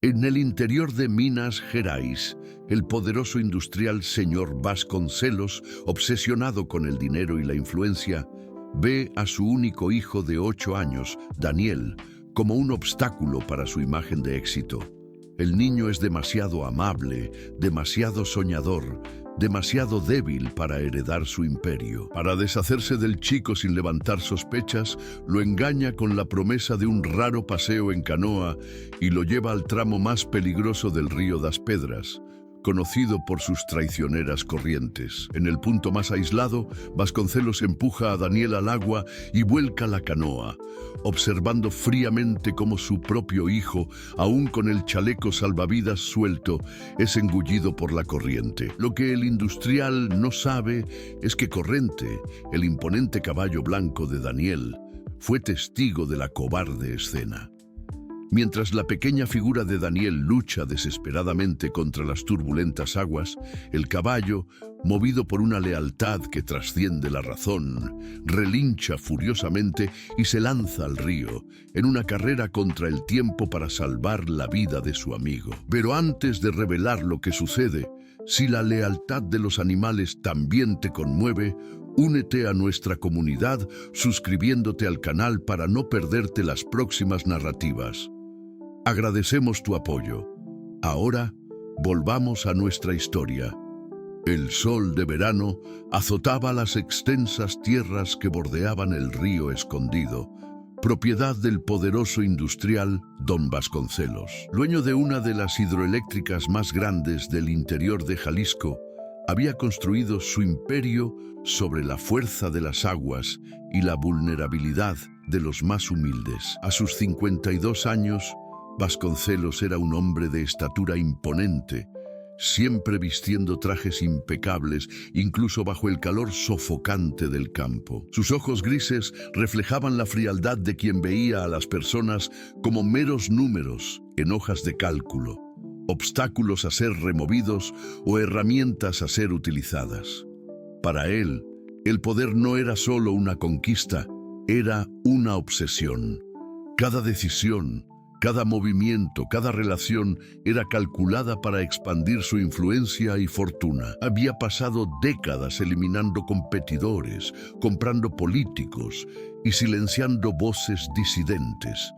En el interior de Minas Gerais, el poderoso industrial señor Vasconcelos, obsesionado con el dinero y la influencia, ve a su único hijo de 8 años, Daniel, como un obstáculo para su imagen de éxito. El niño es demasiado amable, demasiado soñador, demasiado débil para heredar su imperio. Para deshacerse del chico sin levantar sospechas, lo engaña con la promesa de un raro paseo en canoa y lo lleva al tramo más peligroso del río das Pedras, conocido por sus traicioneras corrientes. En el punto más aislado, Vasconcelos empuja a Daniel al agua y vuelca la canoa, observando fríamente cómo su propio hijo, aún con el chaleco salvavidas suelto, es engullido por la corriente. Lo que el industrial no sabe es que Corrente, el imponente caballo blanco de Daniel, fue testigo de la cobarde escena. Mientras la pequeña figura de Daniel lucha desesperadamente contra las turbulentas aguas, el caballo, movido por una lealtad que trasciende la razón, relincha furiosamente y se lanza al río, en una carrera contra el tiempo para salvar la vida de su amigo. Pero antes de revelar lo que sucede, si la lealtad de los animales también te conmueve, únete a nuestra comunidad suscribiéndote al canal para no perderte las próximas narrativas. Agradecemos tu apoyo. Ahora, volvamos a nuestra historia. El sol de verano azotaba las extensas tierras que bordeaban el río escondido, propiedad del poderoso industrial Don Vasconcelos. Dueño de una de las hidroeléctricas más grandes del interior de Jalisco, había construido su imperio sobre la fuerza de las aguas y la vulnerabilidad de los más humildes. A sus 52 años, Vasconcelos era un hombre de estatura imponente, siempre vistiendo trajes impecables, incluso bajo el calor sofocante del campo. Sus ojos grises reflejaban la frialdad de quien veía a las personas como meros números en hojas de cálculo, obstáculos a ser removidos o herramientas a ser utilizadas. Para él, el poder no era solo una conquista, era una obsesión. Cada decisión, cada movimiento, cada relación era calculada para expandir su influencia y fortuna. Había pasado décadas eliminando competidores, comprando políticos y silenciando voces disidentes.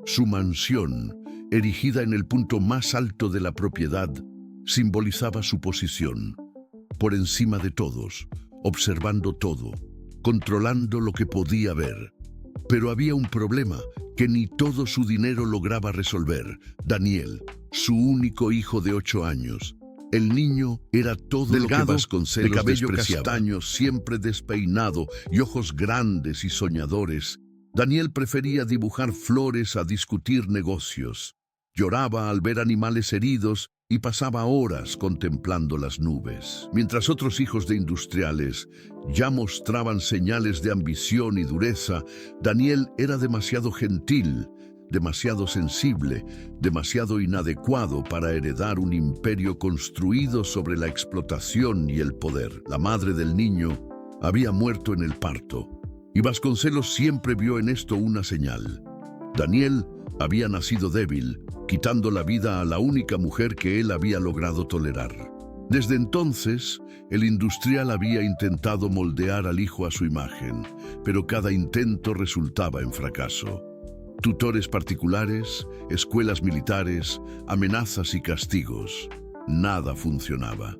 Su mansión, erigida en el punto más alto de la propiedad, simbolizaba su posición, por encima de todos, observando todo, controlando lo que podía ver. Pero había un problema que ni todo su dinero lograba resolver. Daniel, su único hijo de 8 años. El niño era todo delgado, lo que Vasconcelos de cabello castaño, siempre despeinado y ojos grandes y soñadores. Daniel prefería dibujar flores a discutir negocios. Lloraba al ver animales heridos y pasaba horas contemplando las nubes. Mientras otros hijos de industriales ya mostraban señales de ambición y dureza, Daniel era demasiado gentil, demasiado sensible, demasiado inadecuado para heredar un imperio construido sobre la explotación y el poder. La madre del niño había muerto en el parto, y Vasconcelos siempre vio en esto una señal. Daniel había nacido débil, quitando la vida a la única mujer que él había logrado tolerar. Desde entonces, el industrial había intentado moldear al hijo a su imagen, pero cada intento resultaba en fracaso. Tutores particulares, escuelas militares, amenazas y castigos. Nada funcionaba.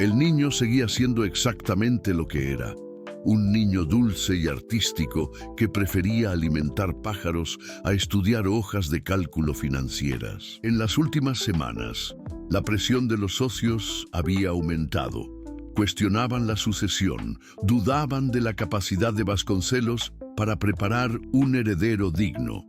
El niño seguía siendo exactamente lo que era. Un niño dulce y artístico que prefería alimentar pájaros a estudiar hojas de cálculo financieras. En las últimas semanas, la presión de los socios había aumentado. Cuestionaban la sucesión, dudaban de la capacidad de Vasconcelos para preparar un heredero digno.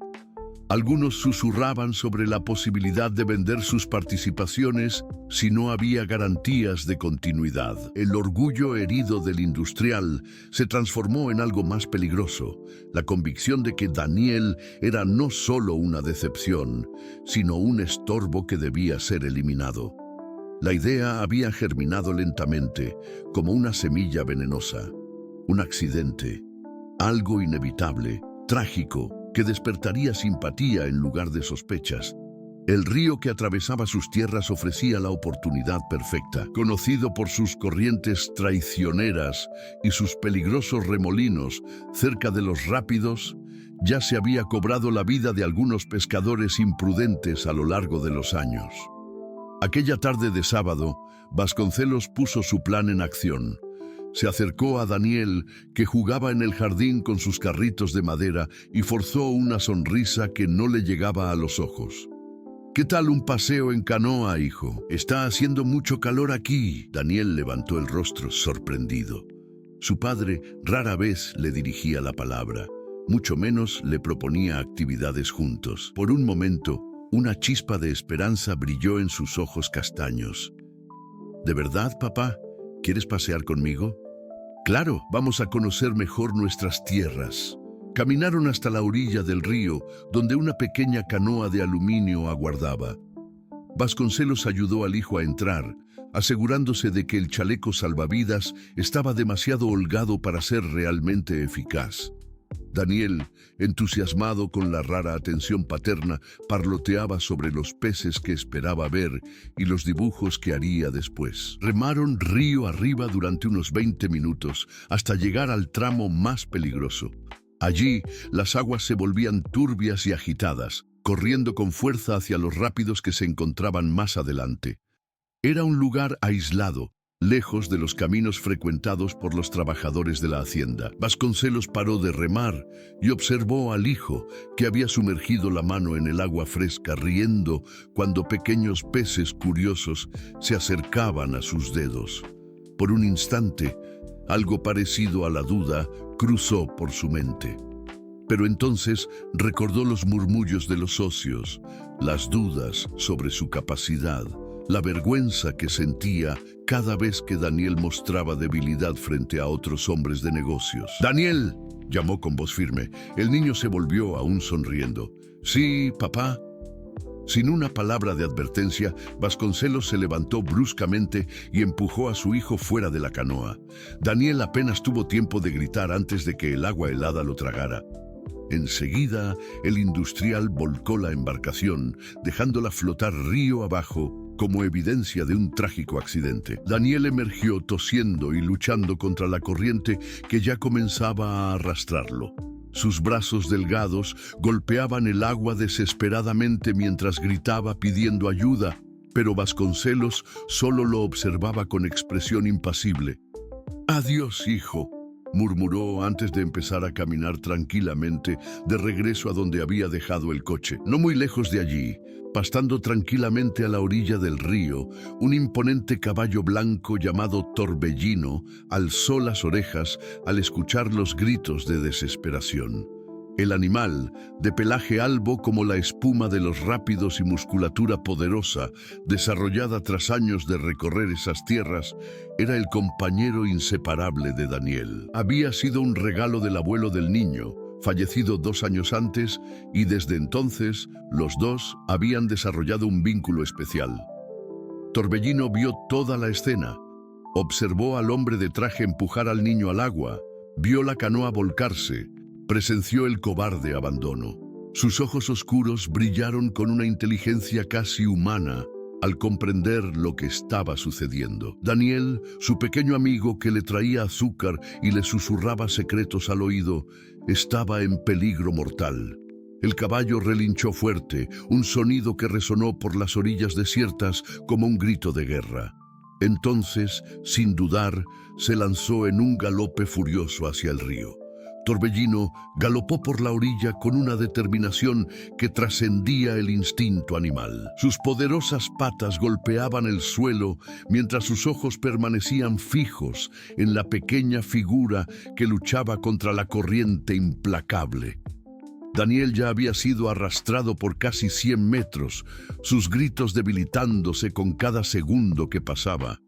Algunos susurraban sobre la posibilidad de vender sus participaciones si no había garantías de continuidad. El orgullo herido del industrial se transformó en algo más peligroso, la convicción de que Daniel era no solo una decepción, sino un estorbo que debía ser eliminado. La idea había germinado lentamente, como una semilla venenosa, un accidente, algo inevitable, trágico, que despertaría simpatía en lugar de sospechas. El río que atravesaba sus tierras ofrecía la oportunidad perfecta. Conocido por sus corrientes traicioneras y sus peligrosos remolinos cerca de los rápidos, ya se había cobrado la vida de algunos pescadores imprudentes a lo largo de los años. Aquella tarde de sábado, Vasconcelos puso su plan en acción. Se acercó a Daniel, que jugaba en el jardín con sus carritos de madera, y forzó una sonrisa que no le llegaba a los ojos. «¿Qué tal un paseo en canoa, hijo? Está haciendo mucho calor aquí». Daniel levantó el rostro sorprendido. Su padre rara vez le dirigía la palabra, mucho menos le proponía actividades juntos. Por un momento, una chispa de esperanza brilló en sus ojos castaños. «¿De verdad, papá? ¿Quieres pasear conmigo?» «Claro, vamos a conocer mejor nuestras tierras». Caminaron hasta la orilla del río, donde una pequeña canoa de aluminio aguardaba. Vasconcelos ayudó al hijo a entrar, asegurándose de que el chaleco salvavidas estaba demasiado holgado para ser realmente eficaz. Daniel, entusiasmado con la rara atención paterna, parloteaba sobre los peces que esperaba ver y los dibujos que haría después. Remaron río arriba durante unos 20 minutos, hasta llegar al tramo más peligroso. Allí, las aguas se volvían turbias y agitadas, corriendo con fuerza hacia los rápidos que se encontraban más adelante. Era un lugar aislado, lejos de los caminos frecuentados por los trabajadores de la hacienda. Vasconcelos paró de remar y observó al hijo, que había sumergido la mano en el agua fresca, riendo cuando pequeños peces curiosos se acercaban a sus dedos. Por un instante, algo parecido a la duda cruzó por su mente. Pero entonces recordó los murmullos de los socios, las dudas sobre su capacidad, la vergüenza que sentía cada vez que Daniel mostraba debilidad frente a otros hombres de negocios. «¡Daniel!», llamó con voz firme. El niño se volvió aún sonriendo. «Sí, papá». Sin una palabra de advertencia, Vasconcelos se levantó bruscamente y empujó a su hijo fuera de la canoa. Daniel apenas tuvo tiempo de gritar antes de que el agua helada lo tragara. Enseguida, el industrial volcó la embarcación, dejándola flotar río abajo como evidencia de un trágico accidente. Daniel emergió tosiendo y luchando contra la corriente que ya comenzaba a arrastrarlo. Sus brazos delgados golpeaban el agua desesperadamente mientras gritaba pidiendo ayuda, pero Vasconcelos solo lo observaba con expresión impasible. «Adiós, hijo», murmuró antes de empezar a caminar tranquilamente de regreso a donde había dejado el coche. No muy lejos de allí, pastando tranquilamente a la orilla del río, un imponente caballo blanco llamado Torbellino alzó las orejas al escuchar los gritos de desesperación. El animal, de pelaje albo como la espuma de los rápidos y musculatura poderosa, desarrollada tras años de recorrer esas tierras, era el compañero inseparable de Daniel. Había sido un regalo del abuelo del niño, fallecido 2 años antes, y desde entonces los dos habían desarrollado un vínculo especial. Torbellino vio toda la escena, observó al hombre de traje empujar al niño al agua, vio la canoa volcarse, presenció el cobarde abandono. Sus ojos oscuros brillaron con una inteligencia casi humana al comprender lo que estaba sucediendo. Daniel, su pequeño amigo que le traía azúcar y le susurraba secretos al oído, estaba en peligro mortal. El caballo relinchó fuerte, un sonido que resonó por las orillas desiertas como un grito de guerra. Entonces, sin dudar, se lanzó en un galope furioso hacia el río. Torbellino galopó por la orilla con una determinación que trascendía el instinto animal. Sus poderosas patas golpeaban el suelo mientras sus ojos permanecían fijos en la pequeña figura que luchaba contra la corriente implacable. Daniel ya había sido arrastrado por casi 100 metros, sus gritos debilitándose con cada segundo que pasaba.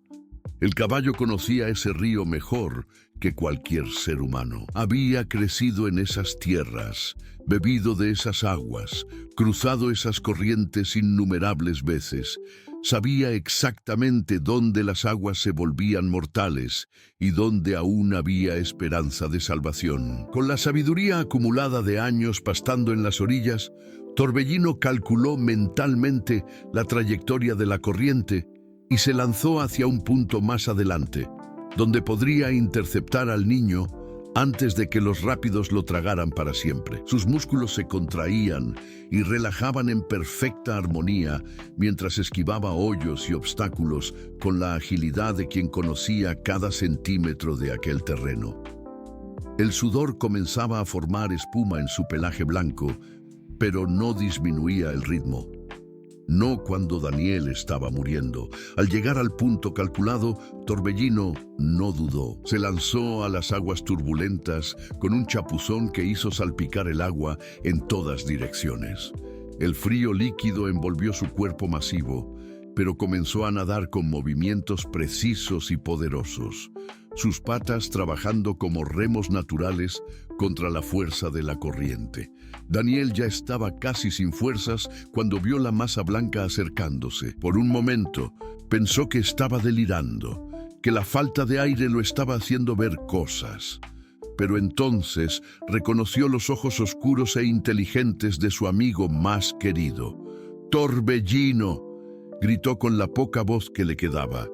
El caballo conocía ese río mejor que cualquier ser humano. Había crecido en esas tierras, bebido de esas aguas, cruzado esas corrientes innumerables veces. Sabía exactamente dónde las aguas se volvían mortales y dónde aún había esperanza de salvación. Con la sabiduría acumulada de años pastando en las orillas, Torbellino calculó mentalmente la trayectoria de la corriente y se lanzó hacia un punto más adelante, donde podría interceptar al niño antes de que los rápidos lo tragaran para siempre. Sus músculos se contraían y relajaban en perfecta armonía mientras esquivaba hoyos y obstáculos con la agilidad de quien conocía cada centímetro de aquel terreno. El sudor comenzaba a formar espuma en su pelaje blanco, pero no disminuía el ritmo. No cuando Daniel estaba muriendo. Al llegar al punto calculado, Torbellino no dudó. Se lanzó a las aguas turbulentas con un chapuzón que hizo salpicar el agua en todas direcciones. El frío líquido envolvió su cuerpo masivo, pero comenzó a nadar con movimientos precisos y poderosos, sus patas trabajando como remos naturales contra la fuerza de la corriente. Daniel ya estaba casi sin fuerzas cuando vio la masa blanca acercándose. Por un momento, pensó que estaba delirando, que la falta de aire lo estaba haciendo ver cosas. Pero entonces reconoció los ojos oscuros e inteligentes de su amigo más querido. «¡Torbellino!», gritó con la poca voz que le quedaba.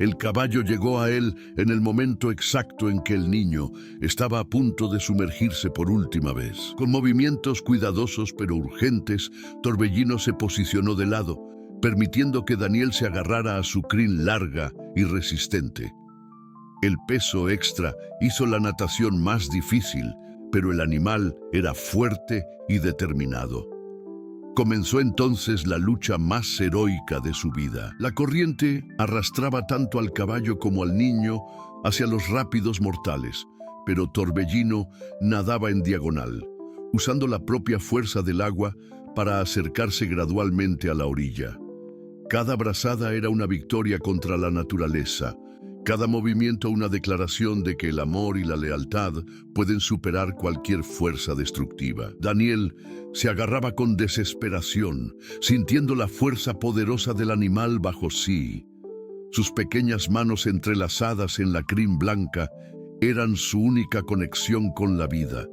El caballo llegó a él en el momento exacto en que el niño estaba a punto de sumergirse por última vez. Con movimientos cuidadosos pero urgentes, Torbellino se posicionó de lado, permitiendo que Daniel se agarrara a su crin larga y resistente. El peso extra hizo la natación más difícil, pero el animal era fuerte y determinado. Comenzó entonces la lucha más heroica de su vida. La corriente arrastraba tanto al caballo como al niño hacia los rápidos mortales, pero Torbellino nadaba en diagonal, usando la propia fuerza del agua para acercarse gradualmente a la orilla. Cada brazada era una victoria contra la naturaleza, cada movimiento una declaración de que el amor y la lealtad pueden superar cualquier fuerza destructiva. Daniel se agarraba con desesperación, sintiendo la fuerza poderosa del animal bajo sí. Sus pequeñas manos entrelazadas en la crin blanca eran su única conexión con la vida,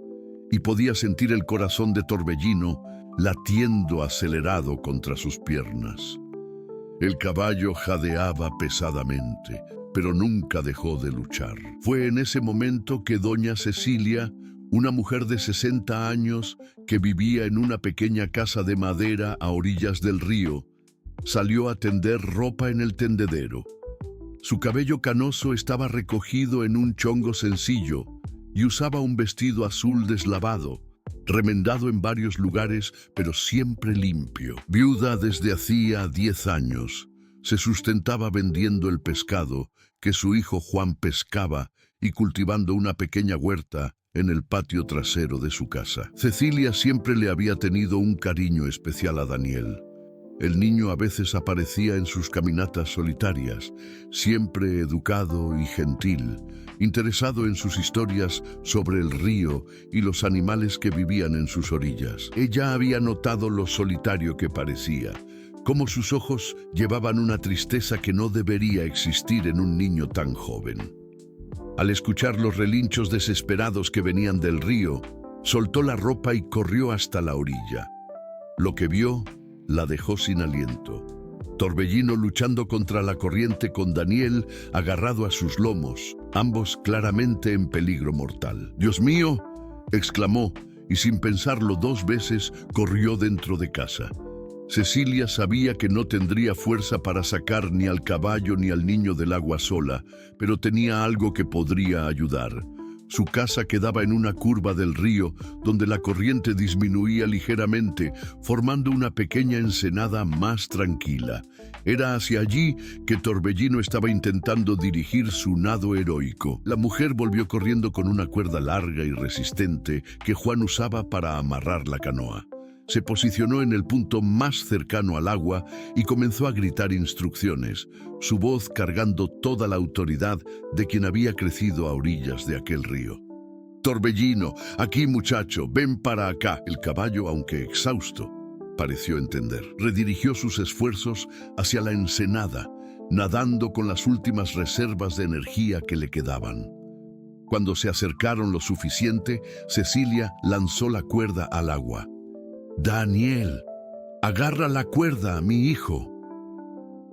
y podía sentir el corazón de Torbellino latiendo acelerado contra sus piernas. El caballo jadeaba pesadamente, pero nunca dejó de luchar. Fue en ese momento que doña Cecilia, una mujer de 60 años que vivía en una pequeña casa de madera a orillas del río, salió a tender ropa en el tendedero. Su cabello canoso estaba recogido en un chongo sencillo y usaba un vestido azul deslavado, remendado en varios lugares, pero siempre limpio. Viuda desde hacía 10 años, se sustentaba vendiendo el pescado que su hijo Juan pescaba y cultivando una pequeña huerta en el patio trasero de su casa. Cecilia siempre le había tenido un cariño especial a Daniel. El niño a veces aparecía en sus caminatas solitarias, siempre educado y gentil, interesado en sus historias sobre el río y los animales que vivían en sus orillas. Ella había notado lo solitario que parecía, cómo sus ojos llevaban una tristeza que no debería existir en un niño tan joven. Al escuchar los relinchos desesperados que venían del río, soltó la ropa y corrió hasta la orilla. Lo que vio la dejó sin aliento. Torbellino luchando contra la corriente con Daniel agarrado a sus lomos, ambos claramente en peligro mortal. «¡Dios mío!», exclamó, y sin pensarlo 2 veces corrió dentro de casa. Cecilia sabía que no tendría fuerza para sacar ni al caballo ni al niño del agua sola, pero tenía algo que podría ayudar. Su casa quedaba en una curva del río, donde la corriente disminuía ligeramente, formando una pequeña ensenada más tranquila. Era hacia allí que Torbellino estaba intentando dirigir su nado heroico. La mujer volvió corriendo con una cuerda larga y resistente que Juan usaba para amarrar la canoa. Se posicionó en el punto más cercano al agua y comenzó a gritar instrucciones, su voz cargando toda la autoridad de quien había crecido a orillas de aquel río. «Torbellino, aquí muchacho, ven para acá». El caballo, aunque exhausto, pareció entender. Redirigió sus esfuerzos hacia la ensenada, nadando con las últimas reservas de energía que le quedaban. Cuando se acercaron lo suficiente, Cecilia lanzó la cuerda al agua. «Daniel, agarra la cuerda, mi hijo».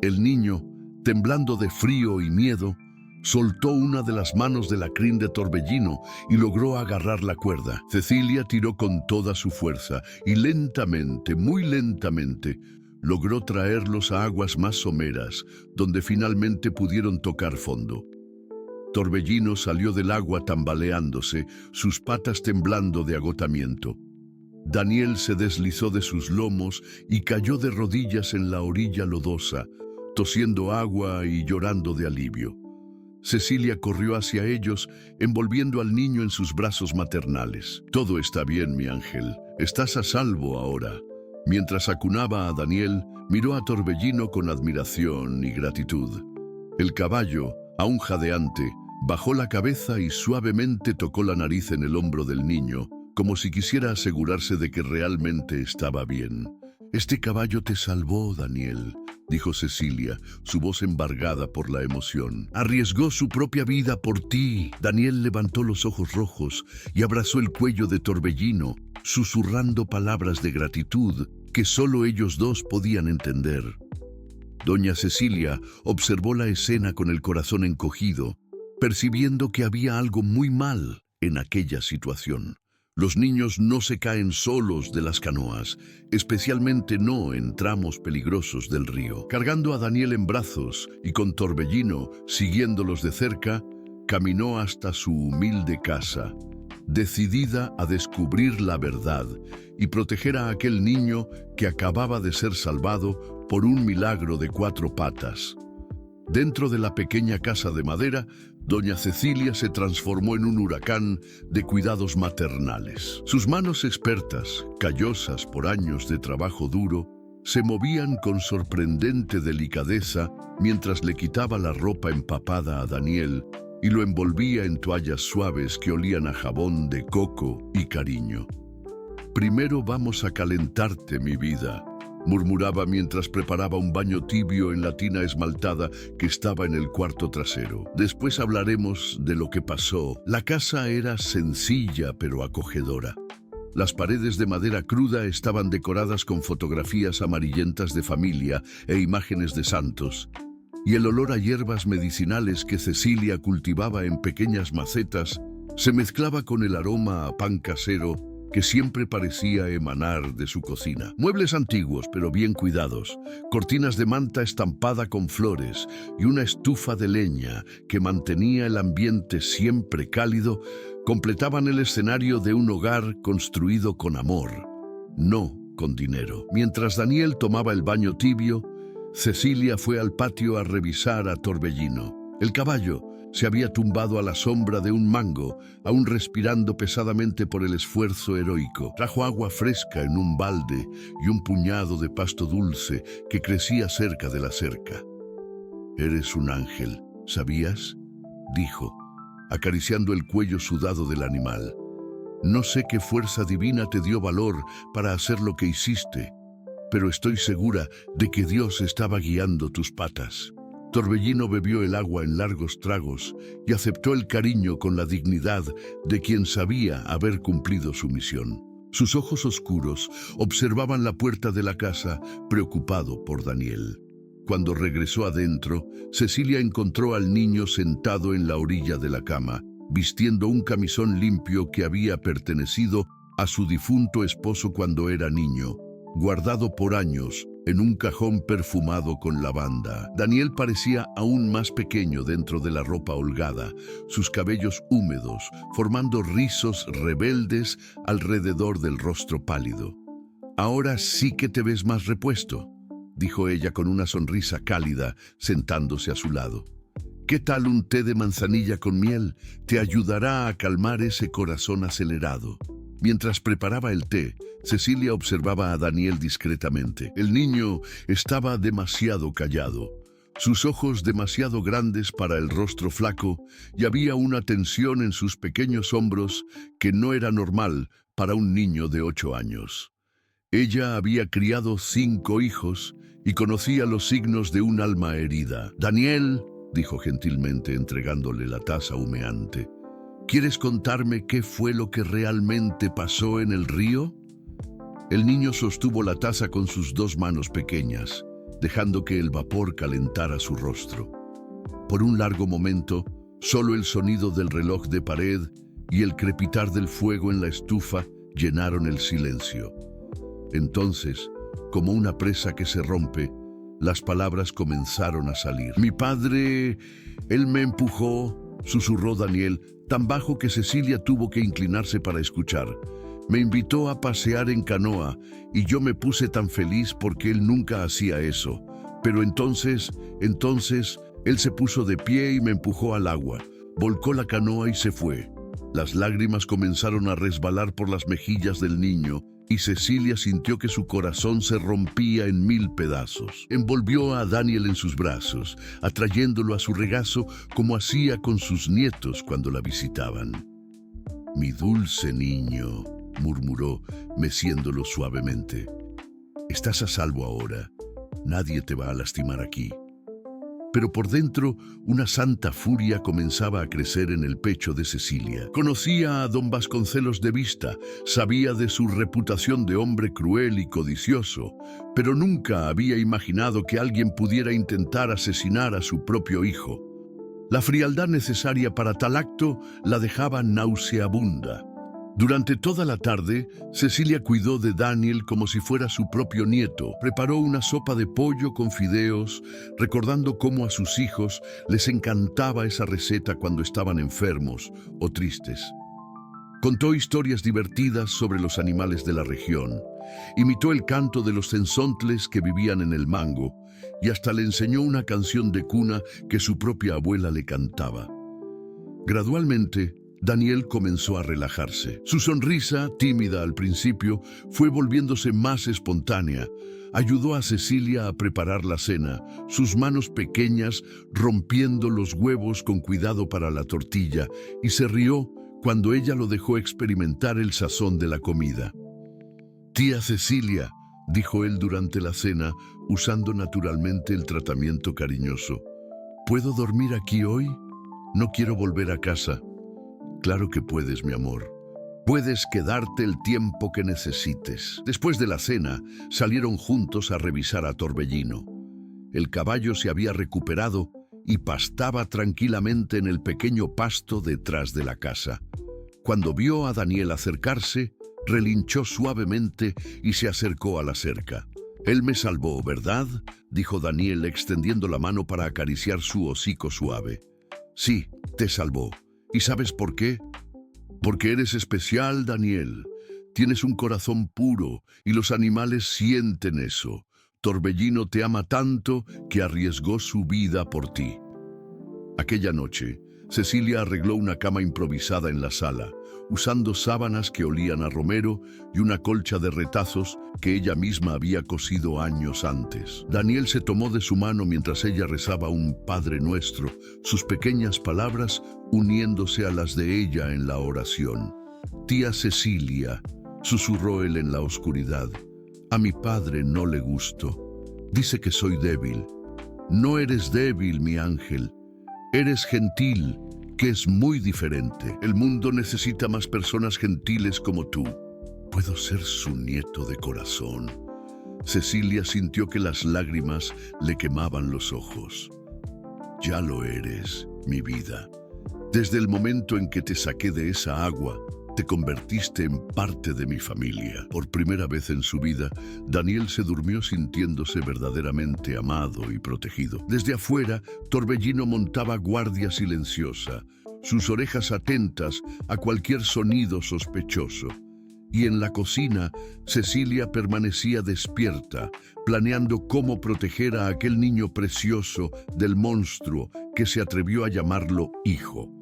El niño, temblando de frío y miedo, soltó una de las manos de la crin de Torbellino y logró agarrar la cuerda. Cecilia tiró con toda su fuerza y lentamente, muy lentamente, logró traerlos a aguas más someras, donde finalmente pudieron tocar fondo. Torbellino salió del agua tambaleándose, sus patas temblando de agotamiento. Daniel se deslizó de sus lomos y cayó de rodillas en la orilla lodosa, tosiendo agua y llorando de alivio. Cecilia corrió hacia ellos, envolviendo al niño en sus brazos maternales. «Todo está bien, mi ángel. Estás a salvo ahora». Mientras acunaba a Daniel, miró a Torbellino con admiración y gratitud. El caballo, aún jadeante, bajó la cabeza y suavemente tocó la nariz en el hombro del niño, como si quisiera asegurarse de que realmente estaba bien. «Este caballo te salvó, Daniel», dijo Cecilia, su voz embargada por la emoción. «Arriesgó su propia vida por ti». Daniel levantó los ojos rojos y abrazó el cuello de Torbellino, susurrando palabras de gratitud que solo ellos dos podían entender. Doña Cecilia observó la escena con el corazón encogido, percibiendo que había algo muy mal en aquella situación. Los niños no se caen solos de las canoas, especialmente no en tramos peligrosos del río. Cargando a Daniel en brazos y con Torbellino siguiéndolos de cerca, caminó hasta su humilde casa, decidida a descubrir la verdad y proteger a aquel niño que acababa de ser salvado por un milagro de 4 patas. Dentro de la pequeña casa de madera, doña Cecilia se transformó en un huracán de cuidados maternales. Sus manos expertas, callosas por años de trabajo duro, se movían con sorprendente delicadeza mientras le quitaba la ropa empapada a Daniel y lo envolvía en toallas suaves que olían a jabón de coco y cariño. «Primero vamos a calentarte, mi vida», murmuraba mientras preparaba un baño tibio en la tina esmaltada que estaba en el cuarto trasero. «Después hablaremos de lo que pasó». La casa era sencilla pero acogedora. Las paredes de madera cruda estaban decoradas con fotografías amarillentas de familia e imágenes de santos, y el olor a hierbas medicinales que Cecilia cultivaba en pequeñas macetas se mezclaba con el aroma a pan casero que siempre parecía emanar de su cocina. Muebles antiguos pero bien cuidados, cortinas de manta estampada con flores y una estufa de leña que mantenía el ambiente siempre cálido completaban el escenario de un hogar construido con amor, no con dinero. Mientras Daniel tomaba el baño tibio, Cecilia fue al patio a revisar a Torbellino. El caballo se había tumbado a la sombra de un mango, aún respirando pesadamente por el esfuerzo heroico. Trajo agua fresca en un balde y un puñado de pasto dulce que crecía cerca de la cerca. «Eres un ángel, ¿sabías?», dijo, acariciando el cuello sudado del animal. «No sé qué fuerza divina te dio valor para hacer lo que hiciste, pero estoy segura de que Dios estaba guiando tus patas». Torbellino bebió el agua en largos tragos y aceptó el cariño con la dignidad de quien sabía haber cumplido su misión. Sus ojos oscuros observaban la puerta de la casa, preocupado por Daniel. Cuando regresó adentro, Cecilia encontró al niño sentado en la orilla de la cama, vistiendo un camisón limpio que había pertenecido a su difunto esposo cuando era niño, guardado por años en un cajón perfumado con lavanda. Daniel parecía aún más pequeño dentro de la ropa holgada, sus cabellos húmedos, formando rizos rebeldes alrededor del rostro pálido. «Ahora sí que te ves más repuesto», dijo ella con una sonrisa cálida, sentándose a su lado. «¿Qué tal un té de manzanilla con miel? Te ayudará a calmar ese corazón acelerado». Mientras preparaba el té, Cecilia observaba a Daniel discretamente. El niño estaba demasiado callado, sus ojos demasiado grandes para el rostro flaco, y había una tensión en sus pequeños hombros que no era normal para un niño de 8 años. Ella había criado 5 hijos y conocía los signos de un alma herida. «Daniel», dijo gentilmente entregándole la taza humeante, «¿quieres contarme qué fue lo que realmente pasó en el río?». El niño sostuvo la taza con sus dos manos pequeñas, dejando que el vapor calentara su rostro. Por un largo momento, solo el sonido del reloj de pared y el crepitar del fuego en la estufa llenaron el silencio. Entonces, como una presa que se rompe, las palabras comenzaron a salir. Mi padre, él me empujó, susurró Daniel, tan bajo que Cecilia tuvo que inclinarse para escuchar. Me invitó a pasear en canoa y yo me puse tan feliz porque él nunca hacía eso. Pero entonces, él se puso de pie y me empujó al agua. Volcó la canoa y se fue. Las lágrimas comenzaron a resbalar por las mejillas del niño y Cecilia sintió que su corazón se rompía en 1000 pedazos. Envolvió a Daniel en sus brazos, atrayéndolo a su regazo como hacía con sus nietos cuando la visitaban. Mi dulce niño, murmuró, meciéndolo suavemente. Estás a salvo ahora. Nadie te va a lastimar aquí. Pero por dentro, una santa furia comenzaba a crecer en el pecho de Cecilia. Conocía a don Vasconcelos de vista, sabía de su reputación de hombre cruel y codicioso, pero nunca había imaginado que alguien pudiera intentar asesinar a su propio hijo. La frialdad necesaria para tal acto la dejaba nauseabunda. Durante toda la tarde, Cecilia cuidó de Daniel como si fuera su propio nieto. Preparó una sopa de pollo con fideos, recordando cómo a sus hijos les encantaba esa receta cuando estaban enfermos o tristes. Contó historias divertidas sobre los animales de la región, imitó el canto de los cenzontles que vivían en el mango y hasta le enseñó una canción de cuna que su propia abuela le cantaba. Gradualmente, Daniel comenzó a relajarse. Su sonrisa, tímida al principio, fue volviéndose más espontánea. Ayudó a Cecilia a preparar la cena, sus manos pequeñas rompiendo los huevos con cuidado para la tortilla, y se rió cuando ella lo dejó experimentar el sazón de la comida. Tía Cecilia, dijo él durante la cena, usando naturalmente el tratamiento cariñoso. ¿Puedo dormir aquí hoy? No quiero volver a casa. Claro que puedes, mi amor. Puedes quedarte el tiempo que necesites. Después de la cena, salieron juntos a revisar a Torbellino. El caballo se había recuperado y pastaba tranquilamente en el pequeño pasto detrás de la casa. Cuando vio a Daniel acercarse, relinchó suavemente y se acercó a la cerca. Él me salvó, ¿verdad?, dijo Daniel extendiendo la mano para acariciar su hocico suave. Sí, te salvó. ¿Y sabes por qué? Porque eres especial, Daniel. Tienes un corazón puro y los animales sienten eso. Torbellino te ama tanto que arriesgó su vida por ti. Aquella noche, Cecilia arregló una cama improvisada en la sala, usando sábanas que olían a romero y una colcha de retazos que ella misma había cosido años antes. Daniel se tomó de su mano mientras ella rezaba un Padre Nuestro, sus pequeñas palabras uniéndose a las de ella en la oración. Tía Cecilia, susurró él en la oscuridad, a mi padre no le gusto. Dice que soy débil. No eres débil, mi ángel. Eres gentil, que es muy diferente. El mundo necesita más personas gentiles como tú. Puedo ser su nieto de corazón. Cecilia sintió que las lágrimas le quemaban los ojos. Ya lo eres, mi vida. Desde el momento en que te saqué de esa agua, te convertiste en parte de mi familia. Por primera vez en su vida, Daniel se durmió sintiéndose verdaderamente amado y protegido. Desde afuera, Torbellino montaba guardia silenciosa, sus orejas atentas a cualquier sonido sospechoso. Y en la cocina, Cecilia permanecía despierta, planeando cómo proteger a aquel niño precioso del monstruo que se atrevió a llamarlo hijo.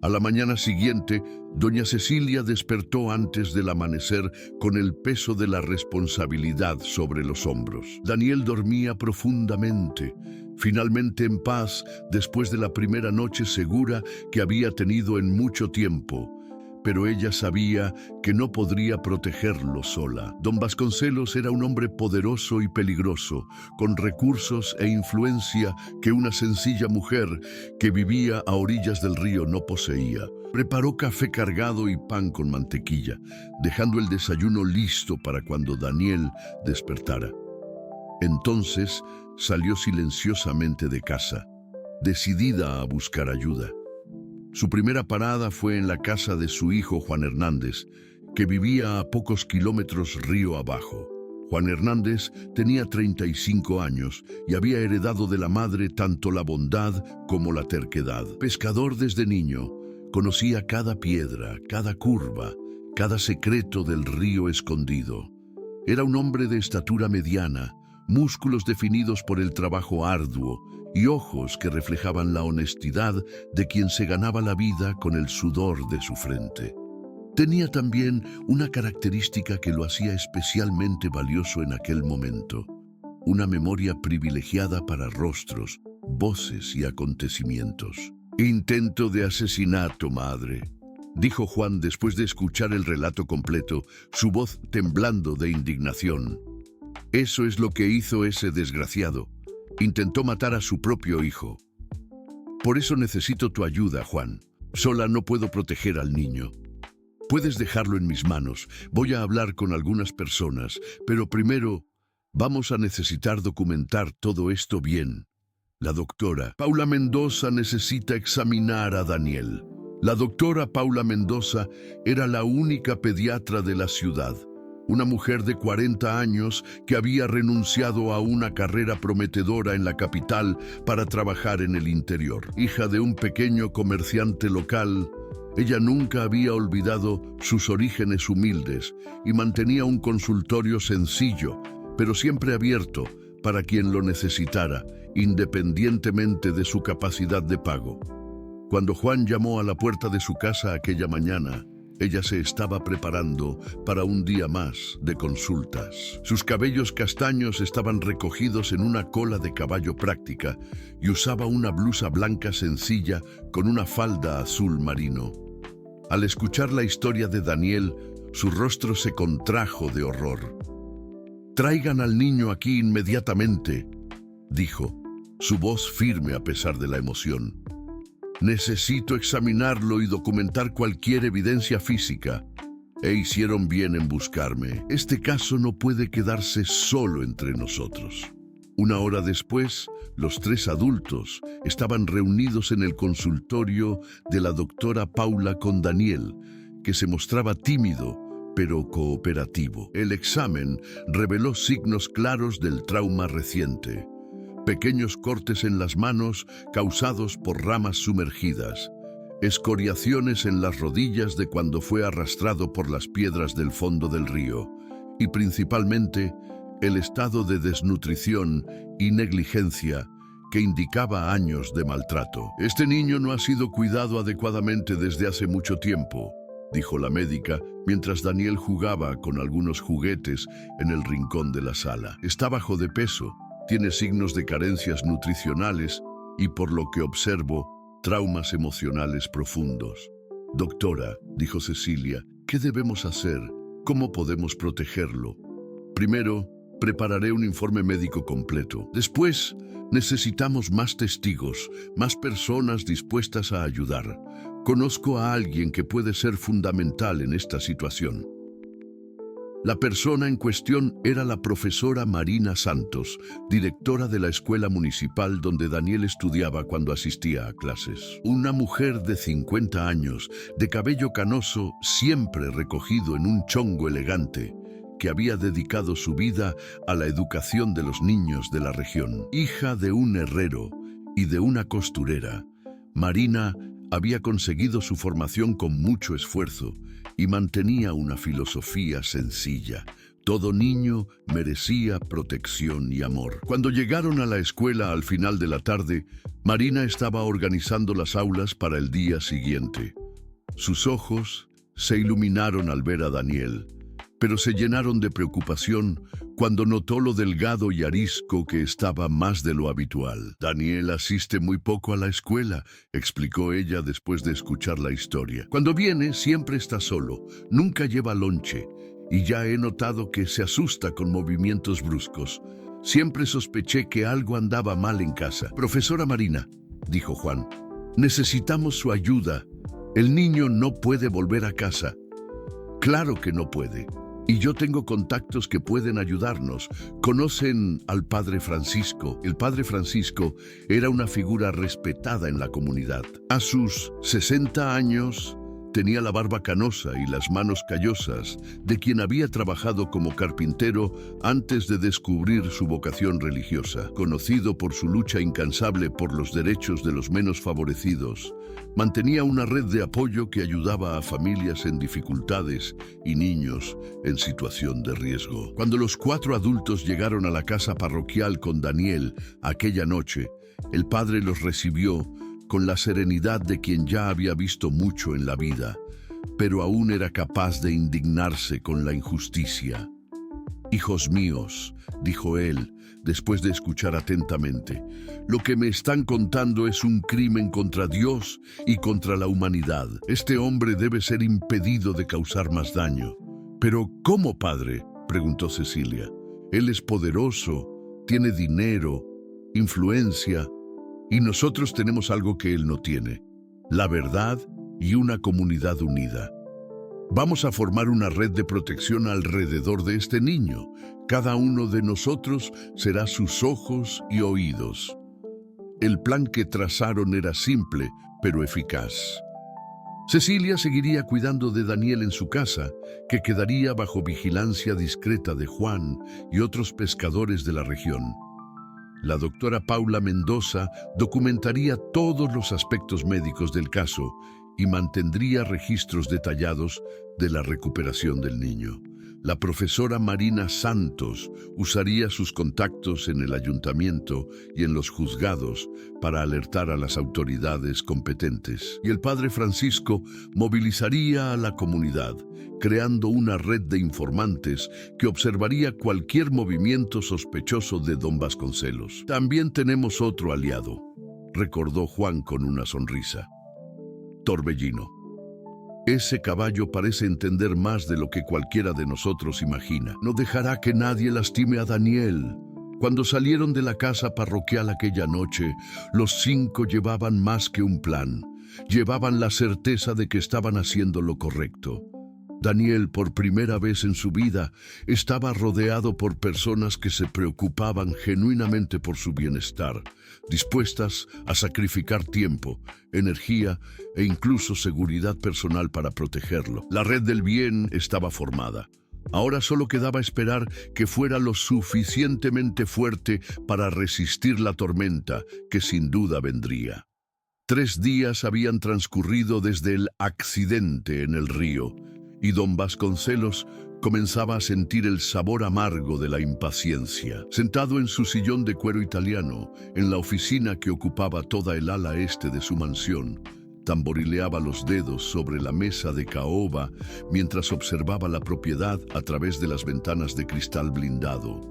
A la mañana siguiente, doña Cecilia despertó antes del amanecer con el peso de la responsabilidad sobre los hombros. Daniel dormía profundamente, finalmente en paz después de la primera noche segura que había tenido en mucho tiempo. Pero ella sabía que no podría protegerlo sola. Don Vasconcelos era un hombre poderoso y peligroso, con recursos e influencia que una sencilla mujer que vivía a orillas del río no poseía. Preparó café cargado y pan con mantequilla, dejando el desayuno listo para cuando Daniel despertara. Entonces salió silenciosamente de casa, decidida a buscar ayuda. Su primera parada fue en la casa de su hijo Juan Hernández, que vivía a pocos kilómetros río abajo. Juan Hernández tenía 35 años y había heredado de la madre tanto la bondad como la terquedad. Pescador desde niño, conocía cada piedra, cada curva, cada secreto del río escondido. Era un hombre de estatura mediana, músculos definidos por el trabajo arduo y ojos que reflejaban la honestidad de quien se ganaba la vida con el sudor de su frente. Tenía también una característica que lo hacía especialmente valioso en aquel momento: una memoria privilegiada para rostros, voces y acontecimientos. «Intento de asesinato, madre», dijo Juan después de escuchar el relato completo, su voz temblando de indignación. «Eso es lo que hizo ese desgraciado. Intentó matar a su propio hijo. Por eso necesito tu ayuda, Juan. Sola no puedo proteger al niño. Puedes dejarlo en mis manos. Voy a hablar con algunas personas, pero primero vamos a necesitar documentar todo esto bien. La doctora Paula Mendoza necesita examinar a Daniel». La doctora Paula Mendoza era la única pediatra de la ciudad, una mujer de 40 años que había renunciado a una carrera prometedora en la capital para trabajar en el interior. Hija de un pequeño comerciante local, ella nunca había olvidado sus orígenes humildes y mantenía un consultorio sencillo, pero siempre abierto para quien lo necesitara, independientemente de su capacidad de pago. Cuando Juan llamó a la puerta de su casa aquella mañana, ella se estaba preparando para un día más de consultas. Sus cabellos castaños estaban recogidos en una cola de caballo práctica y usaba una blusa blanca sencilla con una falda azul marino. Al escuchar la historia de Daniel, su rostro se contrajo de horror. «Traigan al niño aquí inmediatamente», dijo, su voz firme a pesar de la emoción. «Necesito examinarlo y documentar cualquier evidencia física. Hicieron bien en buscarme. Este caso no puede quedarse solo entre nosotros». Una hora después, los tres adultos estaban reunidos en el consultorio de la doctora Paula con Daniel, que se mostraba tímido, pero cooperativo. El examen reveló signos claros del trauma reciente. Pequeños cortes en las manos causados por ramas sumergidas, escoriaciones en las rodillas de cuando fue arrastrado por las piedras del fondo del río y principalmente el estado de desnutrición y negligencia que indicaba años de maltrato. «Este niño no ha sido cuidado adecuadamente desde hace mucho tiempo», dijo la médica mientras Daniel jugaba con algunos juguetes en el rincón de la sala. «Está bajo de peso. Tiene signos de carencias nutricionales y, por lo que observo, traumas emocionales profundos». «Doctora», dijo Cecilia, «¿qué debemos hacer? ¿Cómo podemos protegerlo?» «Primero, prepararé un informe médico completo. Después, necesitamos más testigos, más personas dispuestas a ayudar. Conozco a alguien que puede ser fundamental en esta situación». La persona en cuestión era la profesora Marina Santos, directora de la escuela municipal donde Daniel estudiaba cuando asistía a clases. Una mujer de 50 años, de cabello canoso, siempre recogido en un chongo elegante, que había dedicado su vida a la educación de los niños de la región. Hija de un herrero y de una costurera, Marina había conseguido su formación con mucho esfuerzo y mantenía una filosofía sencilla. Todo niño merecía protección y amor. Cuando llegaron a la escuela al final de la tarde, Marina estaba organizando las aulas para el día siguiente. Sus ojos se iluminaron al ver a Daniel, pero se llenaron de preocupación cuando notó lo delgado y arisco que estaba más de lo habitual. «Daniel asiste muy poco a la escuela», explicó ella después de escuchar la historia. «Cuando viene siempre está solo, nunca lleva lonche, y ya he notado que se asusta con movimientos bruscos. Siempre sospeché que algo andaba mal en casa». «Profesora Marina», dijo Juan, «necesitamos su ayuda. El niño no puede volver a casa. Claro que no puede. Y yo tengo contactos que pueden ayudarnos. ¿Conocen al padre Francisco? El padre Francisco era una figura respetada en la comunidad. A sus 60 años tenía la barba canosa y las manos callosas de quien había trabajado como carpintero antes de descubrir su vocación religiosa. Conocido por su lucha incansable por los derechos de los menos favorecidos, mantenía una red de apoyo que ayudaba a familias en dificultades y niños en situación de riesgo. Cuando los 4 adultos llegaron a la casa parroquial con Daniel aquella noche, el padre los recibió con la serenidad de quien ya había visto mucho en la vida, pero aún era capaz de indignarse con la injusticia. «Hijos míos», dijo él, después de escuchar atentamente, «lo que me están contando es un crimen contra Dios y contra la humanidad. Este hombre debe ser impedido de causar más daño». «¿Pero cómo, padre?», preguntó Cecilia. «Él es poderoso, tiene dinero, influencia, y nosotros tenemos algo que él no tiene: la verdad y una comunidad unida. Vamos a formar una red de protección alrededor de este niño. Cada uno de nosotros será sus ojos y oídos». El plan que trazaron era simple, pero eficaz. Cecilia seguiría cuidando de Daniel en su casa, que quedaría bajo vigilancia discreta de Juan y otros pescadores de la región. La doctora Paula Mendoza documentaría todos los aspectos médicos del caso y mantendría registros detallados de la recuperación del niño. La profesora Marina Santos usaría sus contactos en el ayuntamiento y en los juzgados para alertar a las autoridades competentes. Y el padre Francisco movilizaría a la comunidad, creando una red de informantes que observaría cualquier movimiento sospechoso de don Vasconcelos. «También tenemos otro aliado», recordó Juan con una sonrisa: «Torbellino. Ese caballo parece entender más de lo que cualquiera de nosotros imagina. No dejará que nadie lastime a Daniel». Cuando salieron de la casa parroquial aquella noche, los 5 llevaban más que un plan. Llevaban la certeza de que estaban haciendo lo correcto. Daniel, por primera vez en su vida, estaba rodeado por personas que se preocupaban genuinamente por su bienestar, dispuestas a sacrificar tiempo, energía e incluso seguridad personal para protegerlo. La red del bien estaba formada. Ahora solo quedaba esperar que fuera lo suficientemente fuerte para resistir la tormenta que sin duda vendría. 3 días habían transcurrido desde el accidente en el río, y don Vasconcelos comenzaba a sentir el sabor amargo de la impaciencia. Sentado en su sillón de cuero italiano, en la oficina que ocupaba toda el ala este de su mansión, tamborileaba los dedos sobre la mesa de caoba mientras observaba la propiedad a través de las ventanas de cristal blindado.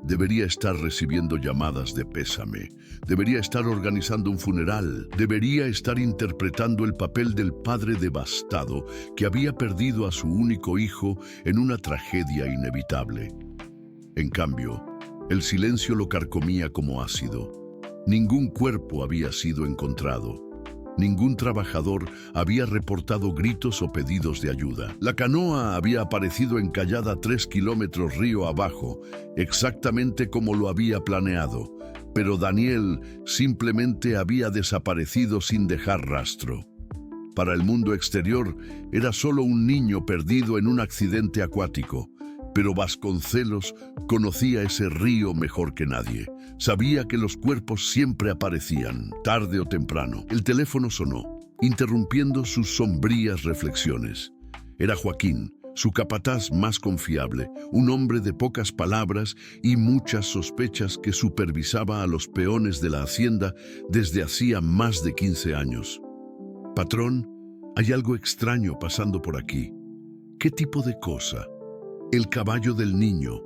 Debería estar recibiendo llamadas de pésame, debería estar organizando un funeral, debería estar interpretando el papel del padre devastado que había perdido a su único hijo en una tragedia inevitable. En cambio, el silencio lo carcomía como ácido. Ningún cuerpo había sido encontrado. Ningún trabajador había reportado gritos o pedidos de ayuda. La canoa había aparecido encallada 3 kilómetros río abajo, exactamente como lo había planeado, pero Daniel simplemente había desaparecido sin dejar rastro. Para el mundo exterior, era solo un niño perdido en un accidente acuático, pero Vasconcelos conocía ese río mejor que nadie. Sabía que los cuerpos siempre aparecían, tarde o temprano. El teléfono sonó, interrumpiendo sus sombrías reflexiones. Era Joaquín, su capataz más confiable, un hombre de pocas palabras y muchas sospechas que supervisaba a los peones de la hacienda desde hacía más de 15 años. «Patrón, hay algo extraño pasando por aquí». «¿Qué tipo de cosa?» «El caballo del niño,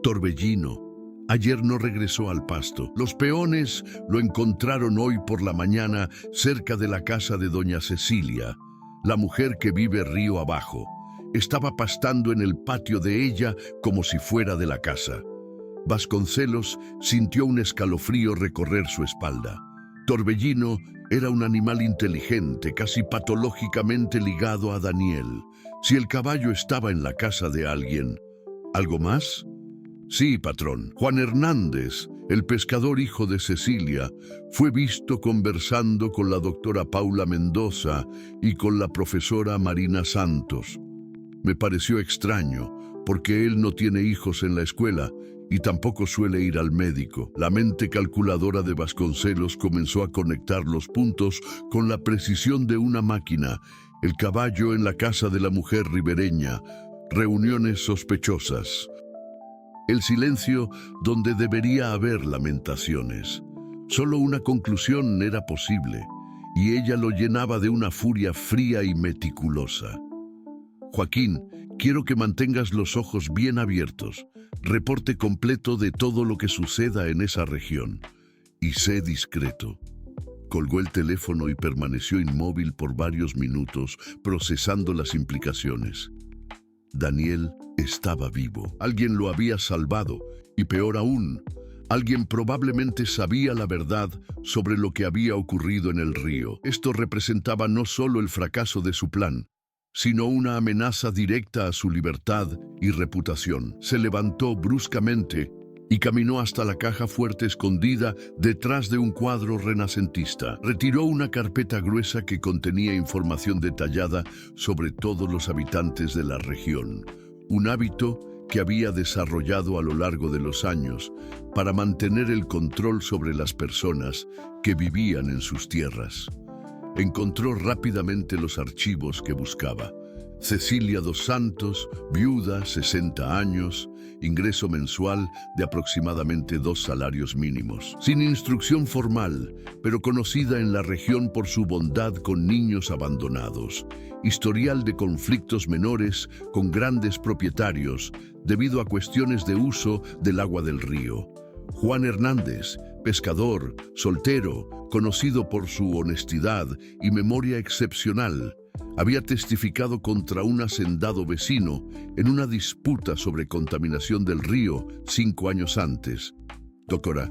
Torbellino. Ayer no regresó al pasto. Los peones lo encontraron hoy por la mañana cerca de la casa de doña Cecilia, la mujer que vive río abajo. Estaba pastando en el patio de ella como si fuera de la casa». Vasconcelos sintió un escalofrío recorrer su espalda. Torbellino Era un animal inteligente, casi patológicamente ligado a Daniel. Si el caballo estaba en la casa de alguien, ¿algo más? Sí, patrón. Juan Hernández, el pescador hijo de Cecilia, fue visto conversando con la doctora Paula Mendoza y con la profesora Marina Santos. Me pareció extraño, porque él no tiene hijos en la escuela y tampoco suele ir al médico. La mente calculadora de Vasconcelos comenzó a conectar los puntos con la precisión de una máquina. El caballo en la casa de la mujer ribereña. Reuniones sospechosas. El silencio donde debería haber lamentaciones. Solo una conclusión era posible, y ella lo llenaba de una furia fría y meticulosa. Joaquín, quiero que mantengas los ojos bien abiertos. Reporte completo de todo lo que suceda en esa región. Y sé discreto. Colgó el teléfono y permaneció inmóvil por varios minutos, procesando las implicaciones. Daniel estaba vivo. Alguien lo había salvado, y peor aún, alguien probablemente sabía la verdad sobre lo que había ocurrido en el río. Esto representaba no solo el fracaso de su plan, sino una amenaza directa a su libertad y reputación. Se levantó bruscamente y caminó hasta la caja fuerte escondida detrás de un cuadro renacentista. Retiró una carpeta gruesa que contenía información detallada sobre todos los habitantes de la región, un hábito que había desarrollado a lo largo de los años para mantener el control sobre las personas que vivían en sus tierras. Encontró rápidamente los archivos que buscaba. Cecilia dos Santos, viuda, 60 años, ingreso mensual de aproximadamente 2 salarios mínimos. Sin instrucción formal, pero conocida en la región por su bondad con niños abandonados. Historial de conflictos menores con grandes propietarios debido a cuestiones de uso del agua del río. Juan Hernández, pescador, soltero, conocido por su honestidad y memoria excepcional, había testificado contra un hacendado vecino en una disputa sobre contaminación del río 5 años antes. Doctora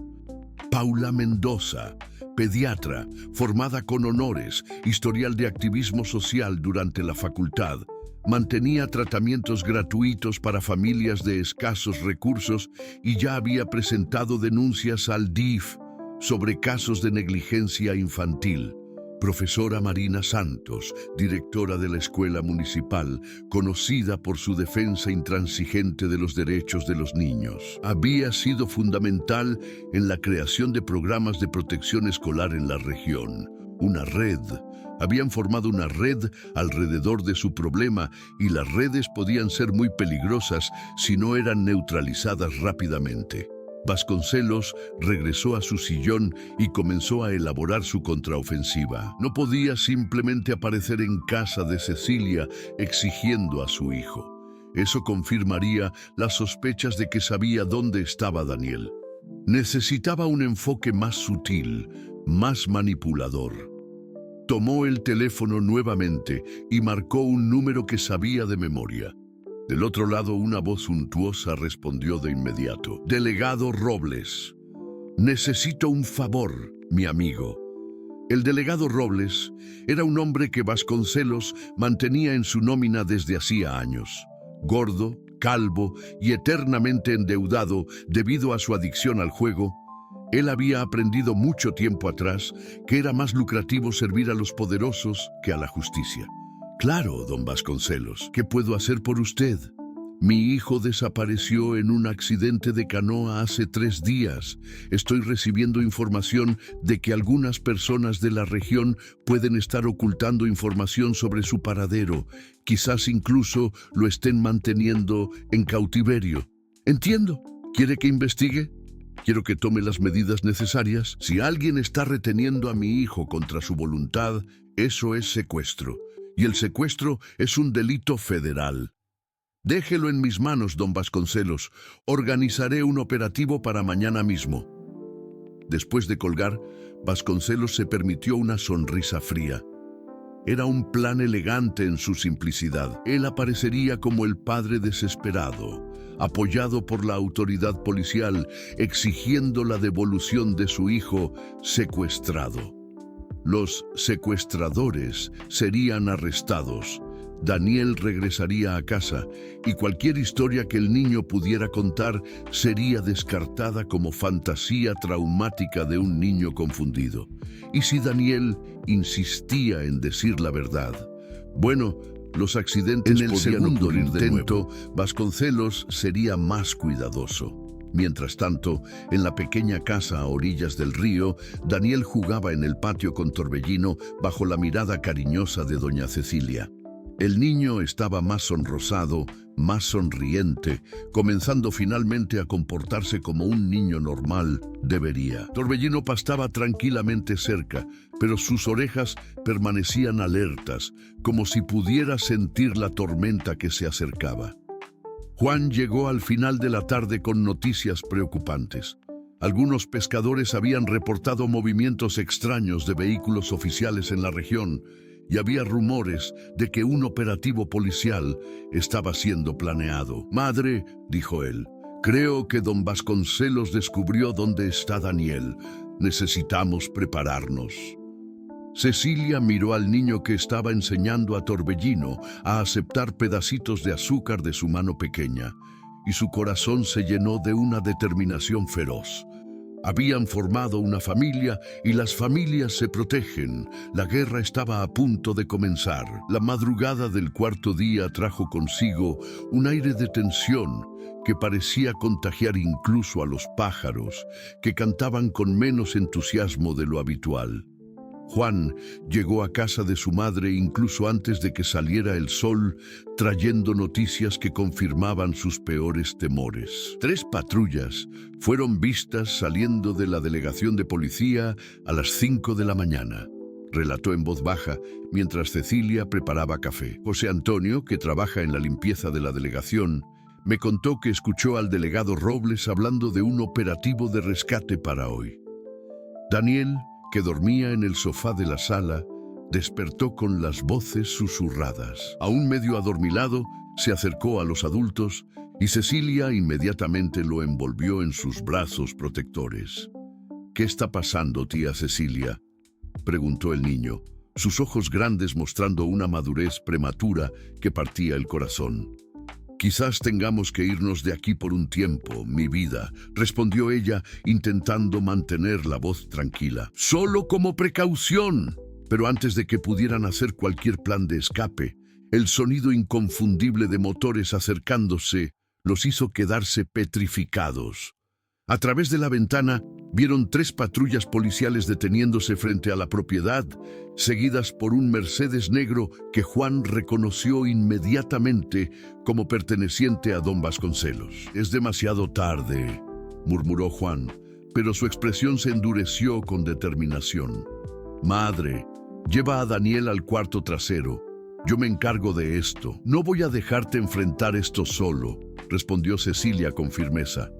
Paula Mendoza, pediatra, formada con honores, historial de activismo social durante la facultad, mantenía tratamientos gratuitos para familias de escasos recursos y ya había presentado denuncias al DIF sobre casos de negligencia infantil. Profesora Marina Santos, directora de la escuela municipal, conocida por su defensa intransigente de los derechos de los niños. Había sido fundamental en la creación de programas de protección escolar en la región. Una red. Habían formado una red alrededor de su problema y las redes podían ser muy peligrosas si no eran neutralizadas rápidamente. Vasconcelos regresó a su sillón y comenzó a elaborar su contraofensiva. No podía simplemente aparecer en casa de Cecilia exigiendo a su hijo. Eso confirmaría las sospechas de que sabía dónde estaba Daniel. Necesitaba un enfoque más sutil, más manipulador. Tomó el teléfono nuevamente y marcó un número que sabía de memoria. Del otro lado, una voz untuosa respondió de inmediato. Delegado Robles. Necesito un favor, mi amigo. El delegado Robles era un hombre que Vasconcelos mantenía en su nómina desde hacía años. Gordo, calvo y eternamente endeudado debido a su adicción al juego, él había aprendido mucho tiempo atrás que era más lucrativo servir a los poderosos que a la justicia. Claro, don Vasconcelos, ¿qué puedo hacer por usted? Mi hijo desapareció en un accidente de canoa hace 3 días. Estoy recibiendo información de que algunas personas de la región pueden estar ocultando información sobre su paradero. Quizás incluso lo estén manteniendo en cautiverio. Entiendo. ¿Quiere que investigue? Quiero que tome las medidas necesarias. Si alguien está reteniendo a mi hijo contra su voluntad, eso es secuestro. Y el secuestro es un delito federal. Déjelo en mis manos, don Vasconcelos. Organizaré un operativo para mañana mismo. Después de colgar, Vasconcelos se permitió una sonrisa fría. Era un plan elegante en su simplicidad. Él aparecería como el padre desesperado, apoyado por la autoridad policial, exigiendo la devolución de su hijo secuestrado. Los secuestradores serían arrestados. Daniel regresaría a casa y cualquier historia que el niño pudiera contar sería descartada como fantasía traumática de un niño confundido. ¿Y si Daniel insistía en decir la verdad? Bueno, los accidentes En el podían segundo ocurrir de intento, nuevo. Vasconcelos sería más cuidadoso. Mientras tanto, en la pequeña casa a orillas del río, Daniel jugaba en el patio con Torbellino bajo la mirada cariñosa de doña Cecilia. El niño estaba más sonrosado, más sonriente, comenzando finalmente a comportarse como un niño normal debería. Torbellino pastaba tranquilamente cerca, pero sus orejas permanecían alertas, como si pudiera sentir la tormenta que se acercaba. Juan llegó al final de la tarde con noticias preocupantes. Algunos pescadores habían reportado movimientos extraños de vehículos oficiales en la región, y había rumores de que un operativo policial estaba siendo planeado. «Madre», dijo él, «creo que don Vasconcelos descubrió dónde está Daniel. Necesitamos prepararnos». Cecilia miró al niño que estaba enseñando a Torbellino a aceptar pedacitos de azúcar de su mano pequeña, y su corazón se llenó de una determinación feroz. Habían formado una familia y las familias se protegen. La guerra estaba a punto de comenzar. La madrugada del cuarto día trajo consigo un aire de tensión que parecía contagiar incluso a los pájaros, que cantaban con menos entusiasmo de lo habitual. Juan llegó a casa de su madre incluso antes de que saliera el sol, trayendo noticias que confirmaban sus peores temores. 3 patrullas fueron vistas saliendo de la delegación de policía a las 5 de la mañana. Relató en voz baja mientras Cecilia preparaba café. José Antonio, que trabaja en la limpieza de la delegación, me contó que escuchó al delegado Robles hablando de un operativo de rescate para hoy. Daniel, que dormía en el sofá de la sala, despertó con las voces susurradas. Aún medio adormilado, se acercó a los adultos y Cecilia inmediatamente lo envolvió en sus brazos protectores. «¿Qué está pasando, tía Cecilia?», preguntó el niño, sus ojos grandes mostrando una madurez prematura que partía el corazón. «Quizás tengamos que irnos de aquí por un tiempo, mi vida», respondió ella, intentando mantener la voz tranquila. «Solo como precaución». Pero antes de que pudieran hacer cualquier plan de escape, el sonido inconfundible de motores acercándose los hizo quedarse petrificados. A través de la ventana vieron 3 patrullas policiales deteniéndose frente a la propiedad, seguidas por un Mercedes negro que Juan reconoció inmediatamente como perteneciente a don Vasconcelos. «Es demasiado tarde», murmuró Juan, pero su expresión se endureció con determinación. «Madre, lleva a Daniel al cuarto trasero. Yo me encargo de esto. No voy a dejarte enfrentar esto solo», respondió Cecilia con firmeza.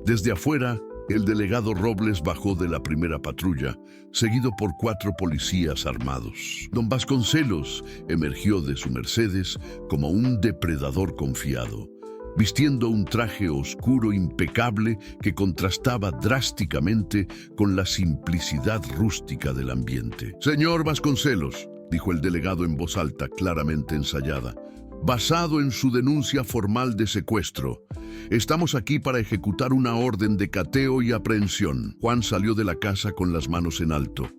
Desde afuera, el delegado Robles bajó de la primera patrulla, seguido por 4 policías armados. Don Vasconcelos emergió de su Mercedes como un depredador confiado, vistiendo un traje oscuro impecable que contrastaba drásticamente con la simplicidad rústica del ambiente. «Señor Vasconcelos», dijo el delegado en voz alta, claramente ensayada, «basado en su denuncia formal de secuestro, estamos aquí para ejecutar una orden de cateo y aprehensión». Juan salió de la casa con las manos en alto,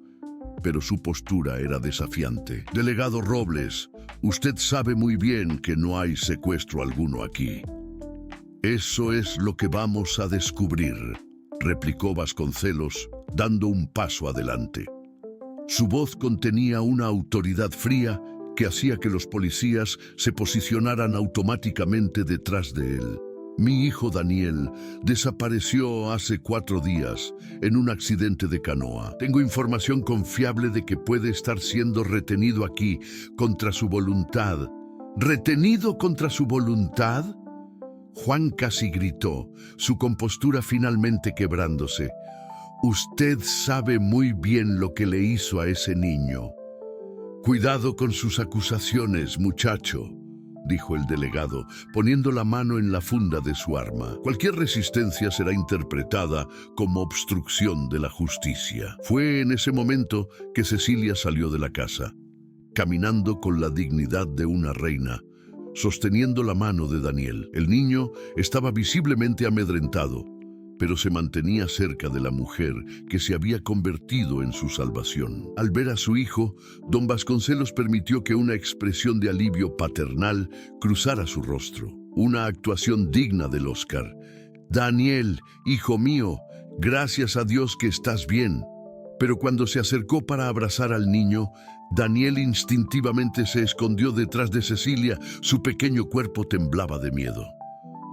pero su postura era desafiante. «Delegado Robles, usted sabe muy bien que no hay secuestro alguno aquí». «Eso es lo que vamos a descubrir», replicó Vasconcelos, dando un paso adelante. Su voz contenía una autoridad fría que hacía que los policías se posicionaran automáticamente detrás de él. «Mi hijo Daniel desapareció hace 4 días en un accidente de canoa. Tengo información confiable de que puede estar siendo retenido aquí contra su voluntad». «¿Retenido contra su voluntad?», Juan casi gritó, su compostura finalmente quebrándose. «Usted sabe muy bien lo que le hizo a ese niño». «Cuidado con sus acusaciones, muchacho», dijo el delegado, poniendo la mano en la funda de su arma. Cualquier resistencia será interpretada como obstrucción de la justicia. Fue en ese momento que Cecilia salió de la casa, caminando con la dignidad de una reina, sosteniendo la mano de Daniel. El niño estaba visiblemente amedrentado, pero se mantenía cerca de la mujer que se había convertido en su salvación. Al ver a su hijo, don Vasconcelos permitió que una expresión de alivio paternal cruzara su rostro. Una actuación digna del Oscar. «Daniel, hijo mío, gracias a Dios que estás bien». Pero cuando se acercó para abrazar al niño, Daniel instintivamente se escondió detrás de Cecilia. Su pequeño cuerpo temblaba de miedo.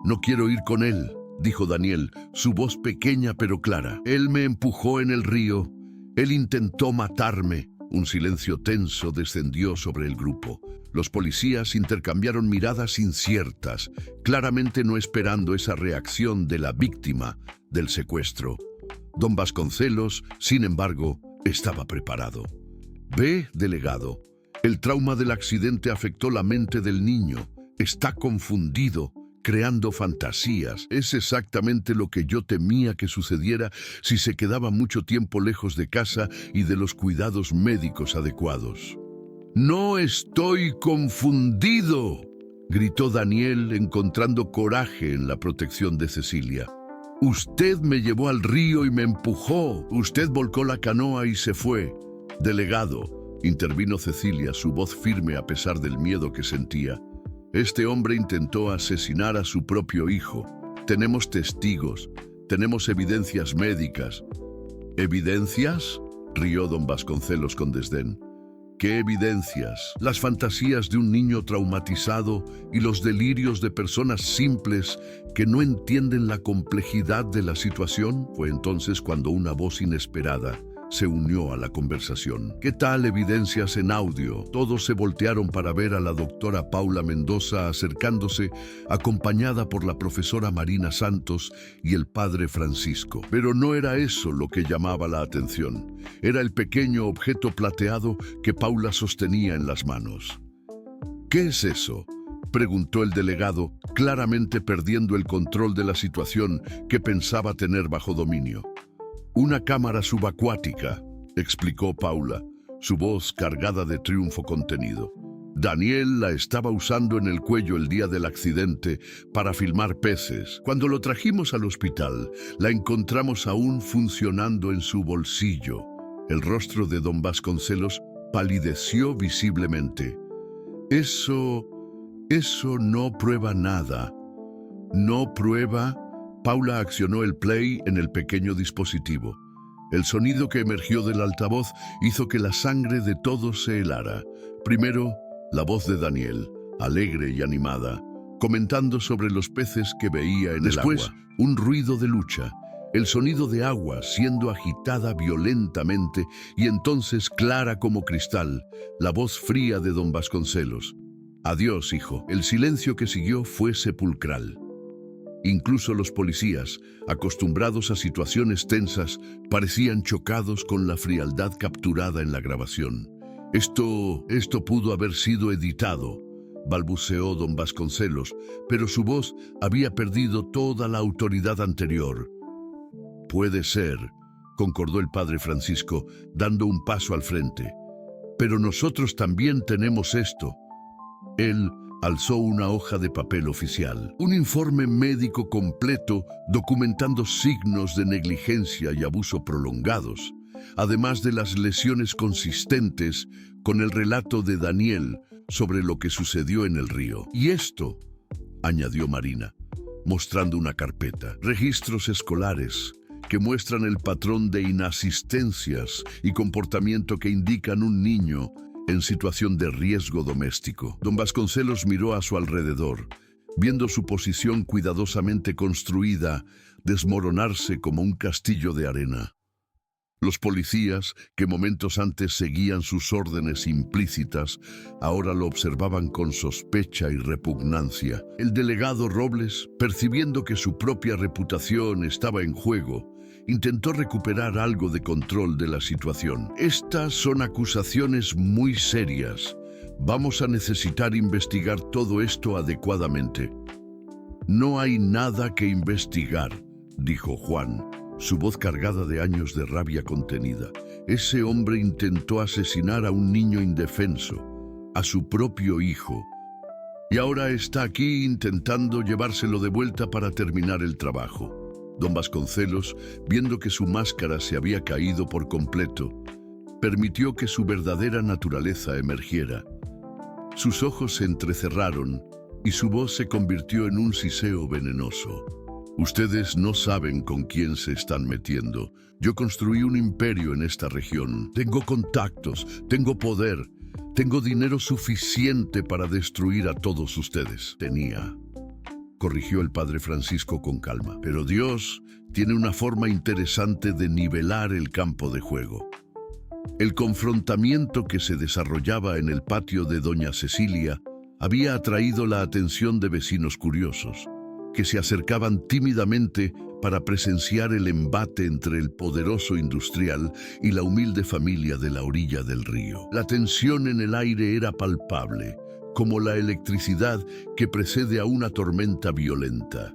«No quiero ir con él», dijo Daniel, su voz pequeña pero clara. «Él me empujó en el río. Él intentó matarme». Un silencio tenso descendió sobre el grupo. Los policías intercambiaron miradas inciertas, claramente no esperando esa reacción de la víctima del secuestro. Don Vasconcelos, sin embargo, estaba preparado. «Ve, delegado, el trauma del accidente afectó la mente del niño. Está confundido, creando fantasías. Es exactamente lo que yo temía que sucediera si se quedaba mucho tiempo lejos de casa y de los cuidados médicos adecuados». «No estoy confundido», gritó Daniel, encontrando coraje en la protección de Cecilia. «Usted me llevó al río y me empujó. Usted volcó la canoa y se fue». «Delegado», intervino Cecilia, su voz firme a pesar del miedo que sentía. «Este hombre intentó asesinar a su propio hijo. Tenemos testigos, tenemos evidencias médicas». «¿Evidencias?», rió don Vasconcelos con desdén. «¿Qué evidencias? Las fantasías de un niño traumatizado y los delirios de personas simples que no entienden la complejidad de la situación». Fue entonces cuando una voz inesperada se unió a la conversación. «¿Qué tal evidencias en audio?». Todos se voltearon para ver a la doctora Paula Mendoza acercándose, acompañada por la profesora Marina Santos y el padre Francisco. Pero no era eso lo que llamaba la atención. Era el pequeño objeto plateado que Paula sostenía en las manos. «¿Qué es eso?», preguntó el delegado, claramente perdiendo el control de la situación que pensaba tener bajo dominio. «Una cámara subacuática», explicó Paula, su voz cargada de triunfo contenido. «Daniel la estaba usando en el cuello el día del accidente para filmar peces. Cuando lo trajimos al hospital, la encontramos aún funcionando en su bolsillo». El rostro de don Vasconcelos palideció visiblemente. Eso no prueba nada». «¿No prueba?». Paula accionó el play en el pequeño dispositivo. El sonido que emergió del altavoz hizo que la sangre de todos se helara. Primero, la voz de Daniel, alegre y animada, comentando sobre los peces que veía en el agua. Después, un ruido de lucha, el sonido de agua siendo agitada violentamente y entonces clara como cristal, la voz fría de don Vasconcelos. «Adiós, hijo». El silencio que siguió fue sepulcral. Incluso los policías, acostumbrados a situaciones tensas, parecían chocados con la frialdad capturada en la grabación. Esto pudo haber sido editado», balbuceó don Vasconcelos, pero su voz había perdido toda la autoridad anterior. «Puede ser», concordó el padre Francisco, dando un paso al frente. «Pero nosotros también tenemos esto». Él alzó una hoja de papel oficial, un informe médico completo documentando signos de negligencia y abuso prolongados, además de las lesiones consistentes con el relato de Daniel sobre lo que sucedió en el río. «Y esto», añadió Marina, mostrando una carpeta, registros escolares que muestran el patrón de inasistencias y comportamiento que indican un niño en situación de riesgo doméstico. Don Vasconcelos miró a su alrededor, viendo su posición cuidadosamente construida desmoronarse como un castillo de arena. Los policías, que momentos antes seguían sus órdenes implícitas, ahora lo observaban con sospecha y repugnancia. El delegado Robles, percibiendo que su propia reputación estaba en juego, intentó recuperar algo de control de la situación. «Estas son acusaciones muy serias», Vamos a necesitar investigar todo esto adecuadamente. No hay nada que investigar, dijo Juan, su voz cargada de años de rabia contenida. Ese hombre intentó asesinar a un niño indefenso, a su propio hijo, y ahora está aquí intentando llevárselo de vuelta para terminar el trabajo. Don Vasconcelos, viendo que su máscara se había caído por completo, permitió que su verdadera naturaleza emergiera. Sus ojos se entrecerraron y su voz se convirtió en un siseo venenoso. Ustedes no saben con quién se están metiendo. Yo construí un imperio en esta región. Tengo contactos, tengo poder, tengo dinero suficiente para destruir a todos ustedes. Corrigió el padre Francisco con calma. Pero Dios tiene una forma interesante de nivelar el campo de juego. El confrontamiento que se desarrollaba en el patio de doña Cecilia había atraído la atención de vecinos curiosos, que se acercaban tímidamente para presenciar el embate entre el poderoso industrial y la humilde familia de la orilla del río. La tensión en el aire era palpable, como la electricidad que precede a una tormenta violenta.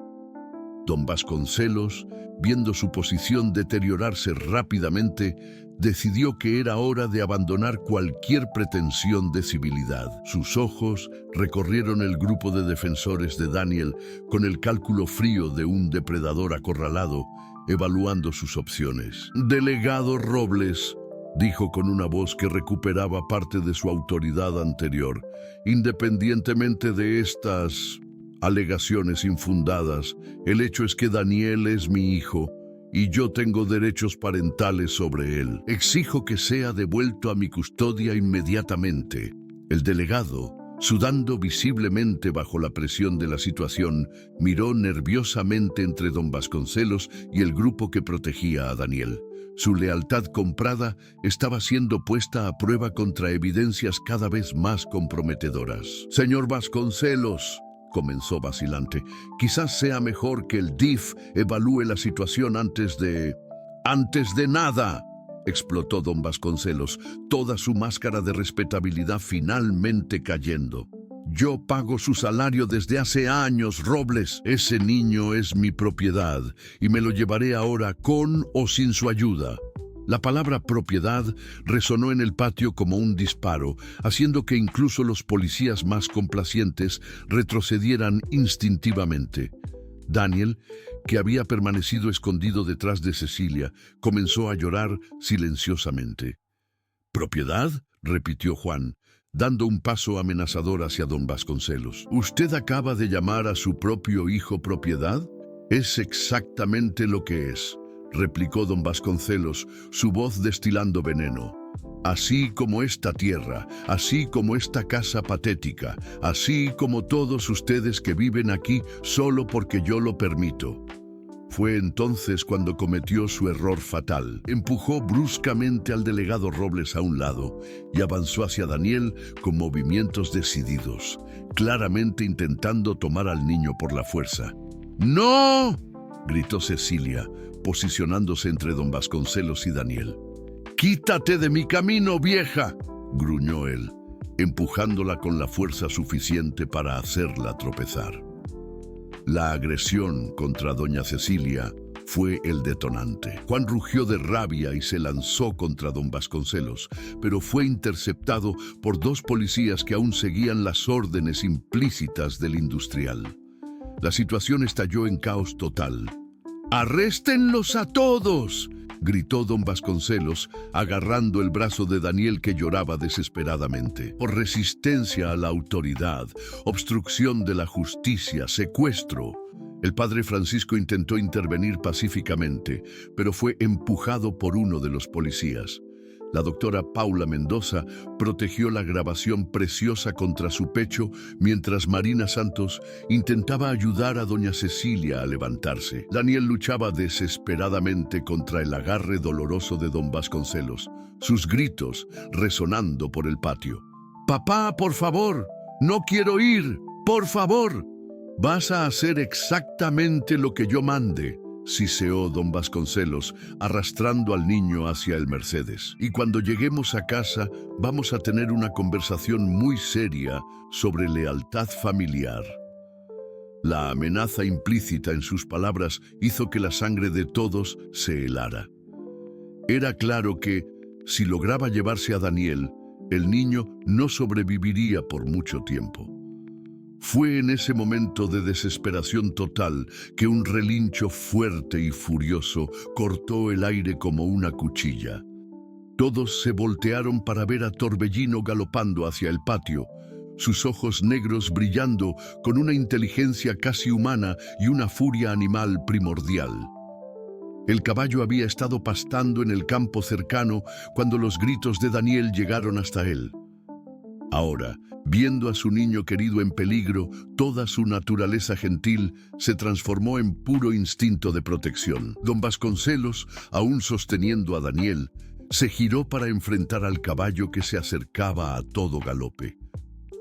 Don Vasconcelos, viendo su posición deteriorarse rápidamente, decidió que era hora de abandonar cualquier pretensión de civilidad. Sus ojos recorrieron el grupo de defensores de Daniel con el cálculo frío de un depredador acorralado, evaluando sus opciones. «Delegado Robles», dijo con una voz que recuperaba parte de su autoridad anterior, «independientemente de estas alegaciones infundadas, el hecho es que Daniel es mi hijo y yo tengo derechos parentales sobre él. Exijo que sea devuelto a mi custodia inmediatamente». El delegado, sudando visiblemente bajo la presión de la situación, miró nerviosamente entre don Vasconcelos y el grupo que protegía a Daniel. Su lealtad comprada estaba siendo puesta a prueba contra evidencias cada vez más comprometedoras. «Señor Vasconcelos», comenzó vacilante, «quizás sea mejor que el DIF evalúe la situación antes de nada», explotó don Vasconcelos, toda su máscara de respetabilidad finalmente cayendo. «Yo pago su salario desde hace años, Robles. Ese niño es mi propiedad y me lo llevaré ahora con o sin su ayuda». La palabra propiedad resonó en el patio como un disparo, haciendo que incluso los policías más complacientes retrocedieran instintivamente. Daniel, que había permanecido escondido detrás de Cecilia, comenzó a llorar silenciosamente. «¿Propiedad?», repitió Juan, dando un paso amenazador hacia don Vasconcelos. «¿Usted acaba de llamar a su propio hijo propiedad?». «Es exactamente lo que es», replicó don Vasconcelos, su voz destilando veneno. «Así como esta tierra, así como esta casa patética, así como todos ustedes que viven aquí solo porque yo lo permito». Fue entonces cuando cometió su error fatal. Empujó bruscamente al delegado Robles a un lado y avanzó hacia Daniel con movimientos decididos, claramente intentando tomar al niño por la fuerza. «¡No!», gritó Cecilia, posicionándose entre don Vasconcelos y Daniel. «¡Quítate de mi camino, vieja!», gruñó él, empujándola con la fuerza suficiente para hacerla tropezar. La agresión contra doña Cecilia fue el detonante. Juan rugió de rabia y se lanzó contra don Vasconcelos, pero fue interceptado por dos policías que aún seguían las órdenes implícitas del industrial. La situación estalló en caos total. «¡Arréstenlos a todos!», gritó don Vasconcelos, agarrando el brazo de Daniel, que lloraba desesperadamente. Por resistencia a la autoridad, obstrucción de la justicia, secuestro. El padre Francisco intentó intervenir pacíficamente, pero fue empujado por uno de los policías. La doctora Paula Mendoza protegió la grabación preciosa contra su pecho mientras Marina Santos intentaba ayudar a doña Cecilia a levantarse. Daniel luchaba desesperadamente contra el agarre doloroso de don Vasconcelos, sus gritos resonando por el patio. «¡Papá, por favor! ¡No quiero ir! ¡Por favor! Vas a hacer exactamente lo que yo mande», siseó don Vasconcelos, arrastrando al niño hacia el Mercedes. Y cuando lleguemos a casa, vamos a tener una conversación muy seria sobre lealtad familiar. La amenaza implícita en sus palabras hizo que la sangre de todos se helara. Era claro que, si lograba llevarse a Daniel, el niño no sobreviviría por mucho tiempo. Fue en ese momento de desesperación total que un relincho fuerte y furioso cortó el aire como una cuchilla. Todos se voltearon para ver a Torbellino galopando hacia el patio, sus ojos negros brillando con una inteligencia casi humana y una furia animal primordial. El caballo había estado pastando en el campo cercano cuando los gritos de Daniel llegaron hasta él. Ahora, viendo a su niño querido en peligro, toda su naturaleza gentil se transformó en puro instinto de protección. Don Vasconcelos, aún sosteniendo a Daniel, se giró para enfrentar al caballo que se acercaba a todo galope.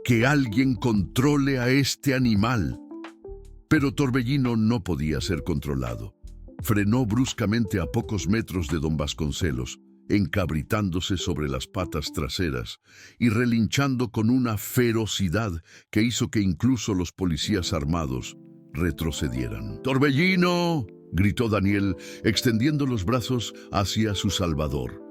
¡Que alguien controle a este animal! Pero Torbellino no podía ser controlado. Frenó bruscamente a pocos metros de don Vasconcelos, encabritándose sobre las patas traseras y relinchando con una ferocidad que hizo que incluso los policías armados retrocedieran. ¡Torbellino!, gritó Daniel, extendiendo los brazos hacia su salvador.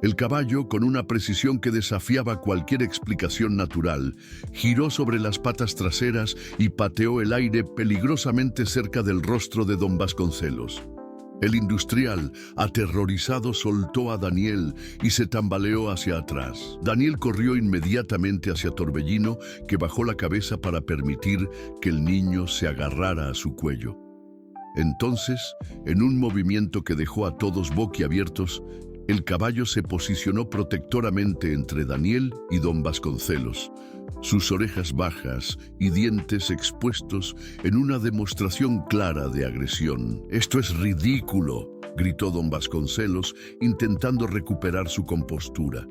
El caballo, con una precisión que desafiaba cualquier explicación natural, giró sobre las patas traseras y pateó el aire peligrosamente cerca del rostro de don Vasconcelos. El industrial, aterrorizado, soltó a Daniel y se tambaleó hacia atrás. Daniel corrió inmediatamente hacia Torbellino, que bajó la cabeza para permitir que el niño se agarrara a su cuello. Entonces, en un movimiento que dejó a todos boquiabiertos, el caballo se posicionó protectoramente entre Daniel y don Vasconcelos, sus orejas bajas y dientes expuestos en una demostración clara de agresión. «¡Esto es ridículo!», gritó don Vasconcelos, intentando recuperar su compostura.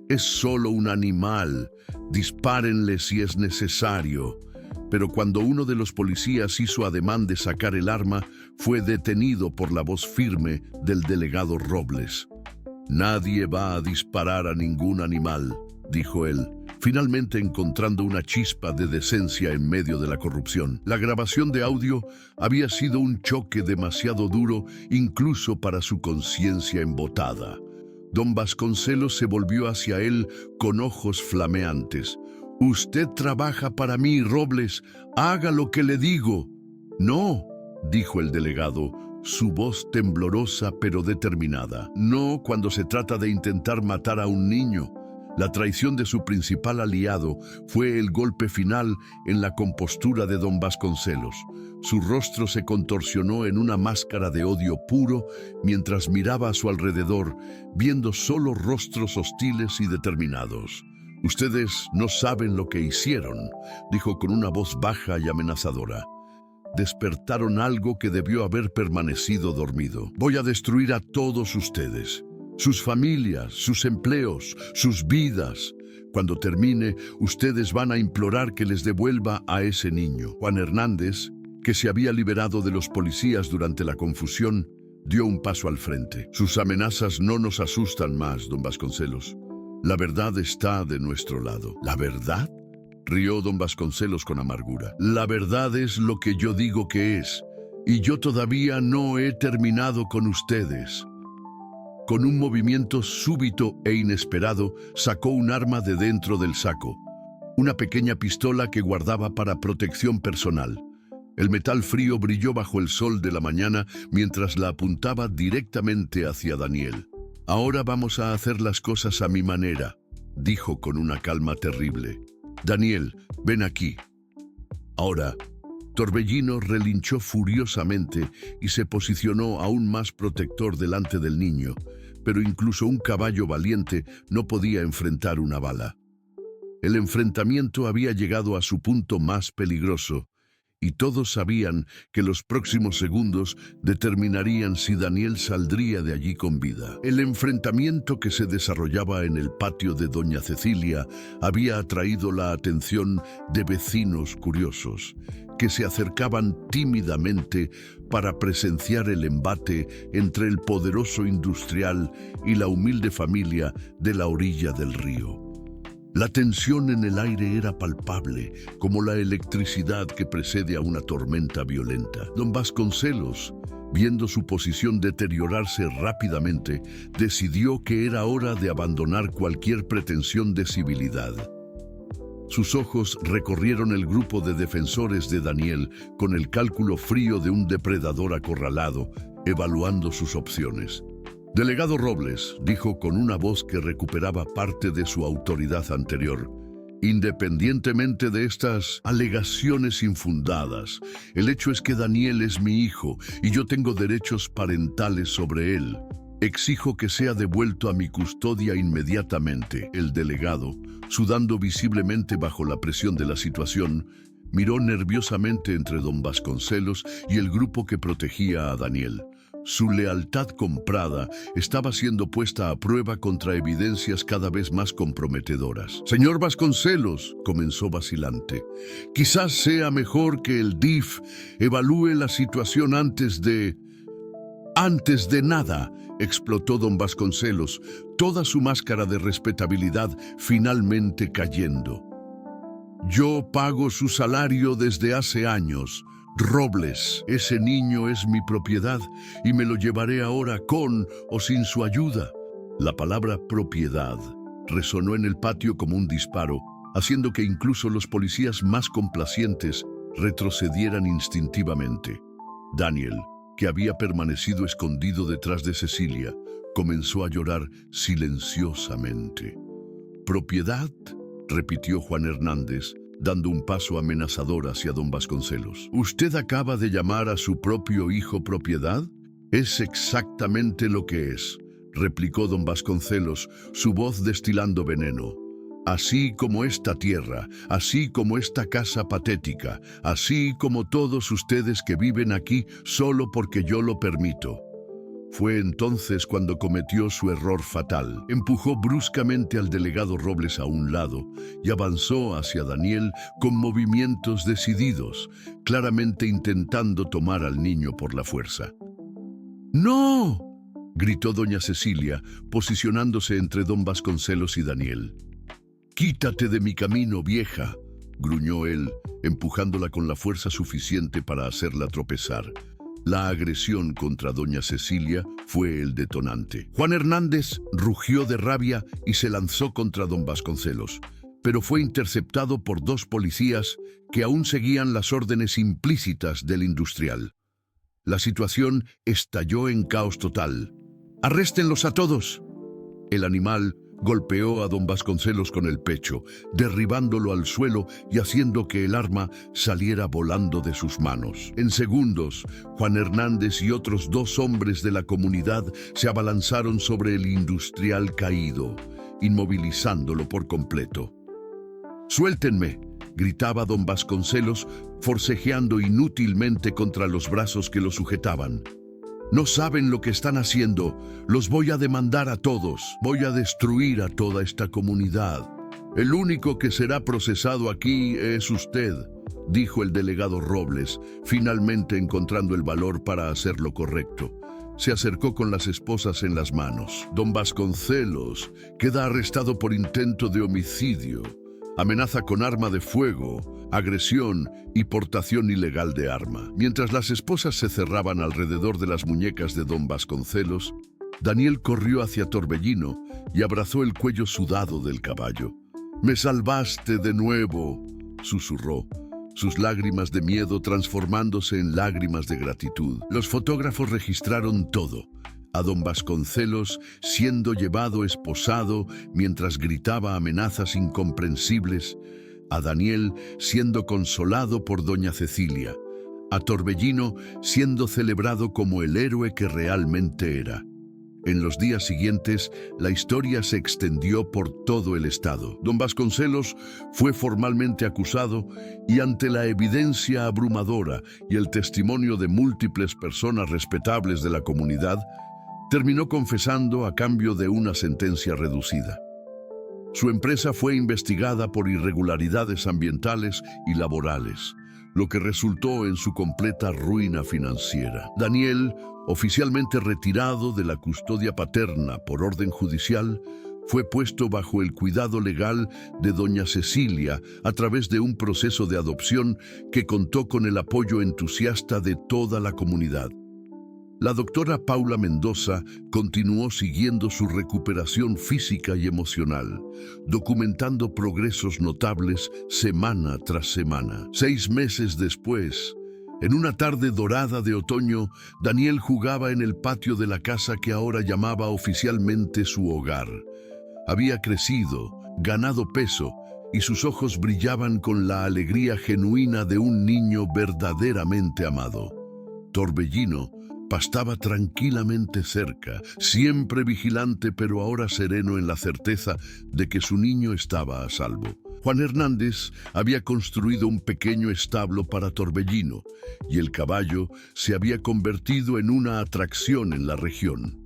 «Es solo un animal. Dispárenle si es necesario». Pero cuando uno de los policías hizo ademán de sacar el arma, fue detenido por la voz firme del delegado Robles. «Nadie va a disparar a ningún animal», dijo él, finalmente encontrando una chispa de decencia en medio de la corrupción. La grabación de audio había sido un choque demasiado duro incluso para su conciencia embotada. Don Vasconcelos se volvió hacia él con ojos flameantes. «Usted trabaja para mí, Robles. Haga lo que le digo». «No», dijo el delegado, su voz temblorosa pero determinada. «No cuando se trata de intentar matar a un niño». La traición de su principal aliado fue el golpe final en la compostura de don Vasconcelos. Su rostro se contorsionó en una máscara de odio puro mientras miraba a su alrededor, viendo solo rostros hostiles y determinados. «Ustedes no saben lo que hicieron», dijo con una voz baja y amenazadora. «Despertaron algo que debió haber permanecido dormido. Voy a destruir a todos ustedes. Sus familias, sus empleos, sus vidas. Cuando termine, ustedes van a implorar que les devuelva a ese niño». Juan Hernández, que se había liberado de los policías durante la confusión, dio un paso al frente. «Sus amenazas no nos asustan más, don Vasconcelos. La verdad está de nuestro lado». «¿La verdad?», rió don Vasconcelos con amargura. «La verdad es lo que yo digo que es, y yo todavía no he terminado con ustedes». Con un movimiento súbito e inesperado, sacó un arma de dentro del saco, una pequeña pistola que guardaba para protección personal. El metal frío brilló bajo el sol de la mañana mientras la apuntaba directamente hacia Daniel. «Ahora vamos a hacer las cosas a mi manera», dijo con una calma terrible. «Daniel, ven aquí». Ahora, Torbellino relinchó furiosamente y se posicionó aún más protector delante del niño, pero incluso un caballo valiente no podía enfrentar una bala. El enfrentamiento había llegado a su punto más peligroso, y todos sabían que los próximos segundos determinarían si Daniel saldría de allí con vida. El enfrentamiento que se desarrollaba en el patio de doña Cecilia había atraído la atención de vecinos curiosos, que se acercaban tímidamente para presenciar el embate entre el poderoso industrial y la humilde familia de la orilla del río. La tensión en el aire era palpable, como la electricidad que precede a una tormenta violenta. Don Vasconcelos, viendo su posición deteriorarse rápidamente, decidió que era hora de abandonar cualquier pretensión de civilidad. Sus ojos recorrieron el grupo de defensores de Daniel con el cálculo frío de un depredador acorralado, evaluando sus opciones. «Delegado Robles», dijo con una voz que recuperaba parte de su autoridad anterior, «independientemente de estas alegaciones infundadas, el hecho es que Daniel es mi hijo y yo tengo derechos parentales sobre él. Exijo que sea devuelto a mi custodia inmediatamente». El delegado, sudando visiblemente bajo la presión de la situación, miró nerviosamente entre don Vasconcelos y el grupo que protegía a Daniel. Su lealtad comprada estaba siendo puesta a prueba contra evidencias cada vez más comprometedoras. «Señor Vasconcelos», comenzó vacilante, «quizás sea mejor que el DIF evalúe la situación antes de nada», explotó don Vasconcelos, toda su máscara de respetabilidad finalmente cayendo. «Yo pago su salario desde hace años. Robles, ese niño es mi propiedad y me lo llevaré ahora con o sin su ayuda». La palabra propiedad resonó en el patio como un disparo, haciendo que incluso los policías más complacientes retrocedieran instintivamente. Daniel, que había permanecido escondido detrás de Cecilia, comenzó a llorar silenciosamente. «¿Propiedad?», repitió Juan Hernández, dando un paso amenazador hacia don Vasconcelos. «¿Usted acaba de llamar a su propio hijo propiedad?». «Es exactamente lo que es», replicó don Vasconcelos, su voz destilando veneno. «Así como esta tierra, así como esta casa patética, así como todos ustedes que viven aquí solo porque yo lo permito». Fue entonces cuando cometió su error fatal. Empujó bruscamente al delegado Robles a un lado y avanzó hacia Daniel con movimientos decididos, claramente intentando tomar al niño por la fuerza. «¡No!», gritó doña Cecilia, posicionándose entre don Vasconcelos y Daniel. «Quítate de mi camino, vieja», gruñó él, empujándola con la fuerza suficiente para hacerla tropezar. La agresión contra doña Cecilia fue el detonante. Juan Hernández rugió de rabia y se lanzó contra don Vasconcelos, pero fue interceptado por dos policías que aún seguían las órdenes implícitas del industrial. La situación estalló en caos total. «¡Arréstenlos a todos!». El animal golpeó a don Vasconcelos con el pecho, derribándolo al suelo y haciendo que el arma saliera volando de sus manos. En segundos, Juan Hernández y otros dos hombres de la comunidad se abalanzaron sobre el industrial caído, inmovilizándolo por completo. «¡Suéltenme!», gritaba don Vasconcelos, forcejeando inútilmente contra los brazos que lo sujetaban. «No saben lo que están haciendo. Los voy a demandar a todos. Voy a destruir a toda esta comunidad. El único que será procesado aquí es usted», dijo el delegado Robles, finalmente encontrando el valor para hacer lo correcto. Se acercó con las esposas en las manos. «Don Vasconcelos queda arrestado por intento de homicidio, amenaza con arma de fuego, agresión y portación ilegal de arma». Mientras las esposas se cerraban alrededor de las muñecas de don Vasconcelos, Daniel corrió hacia Torbellino y abrazó el cuello sudado del caballo. «Me salvaste de nuevo», susurró, sus lágrimas de miedo transformándose en lágrimas de gratitud. Los fotógrafos registraron todo: a don Vasconcelos siendo llevado esposado mientras gritaba amenazas incomprensibles, a Daniel siendo consolado por doña Cecilia, a Torbellino siendo celebrado como el héroe que realmente era. En los días siguientes, la historia se extendió por todo el estado. Don Vasconcelos fue formalmente acusado y, ante la evidencia abrumadora y el testimonio de múltiples personas respetables de la comunidad, terminó confesando a cambio de una sentencia reducida. Su empresa fue investigada por irregularidades ambientales y laborales. lo que resultó en su completa ruina financiera. Daniel, oficialmente retirado de la custodia paterna por orden judicial, fue puesto bajo el cuidado legal de doña Cecilia a través de un proceso de adopción que contó con el apoyo entusiasta de toda la comunidad. La doctora Paula Mendoza continuó siguiendo su recuperación física y emocional, documentando progresos notables semana tras semana. 6 meses después, en una tarde dorada de otoño, Daniel jugaba en el patio de la casa que ahora llamaba oficialmente su hogar. Había crecido, ganado peso, y sus ojos brillaban con la alegría genuina de un niño verdaderamente amado. Torbellino pastaba tranquilamente cerca, siempre vigilante pero ahora sereno en la certeza de que su niño estaba a salvo. Juan Hernández había construido un pequeño establo para Torbellino y el caballo se había convertido en una atracción en la región.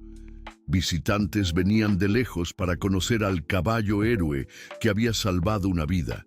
Visitantes venían de lejos para conocer al caballo héroe que había salvado una vida,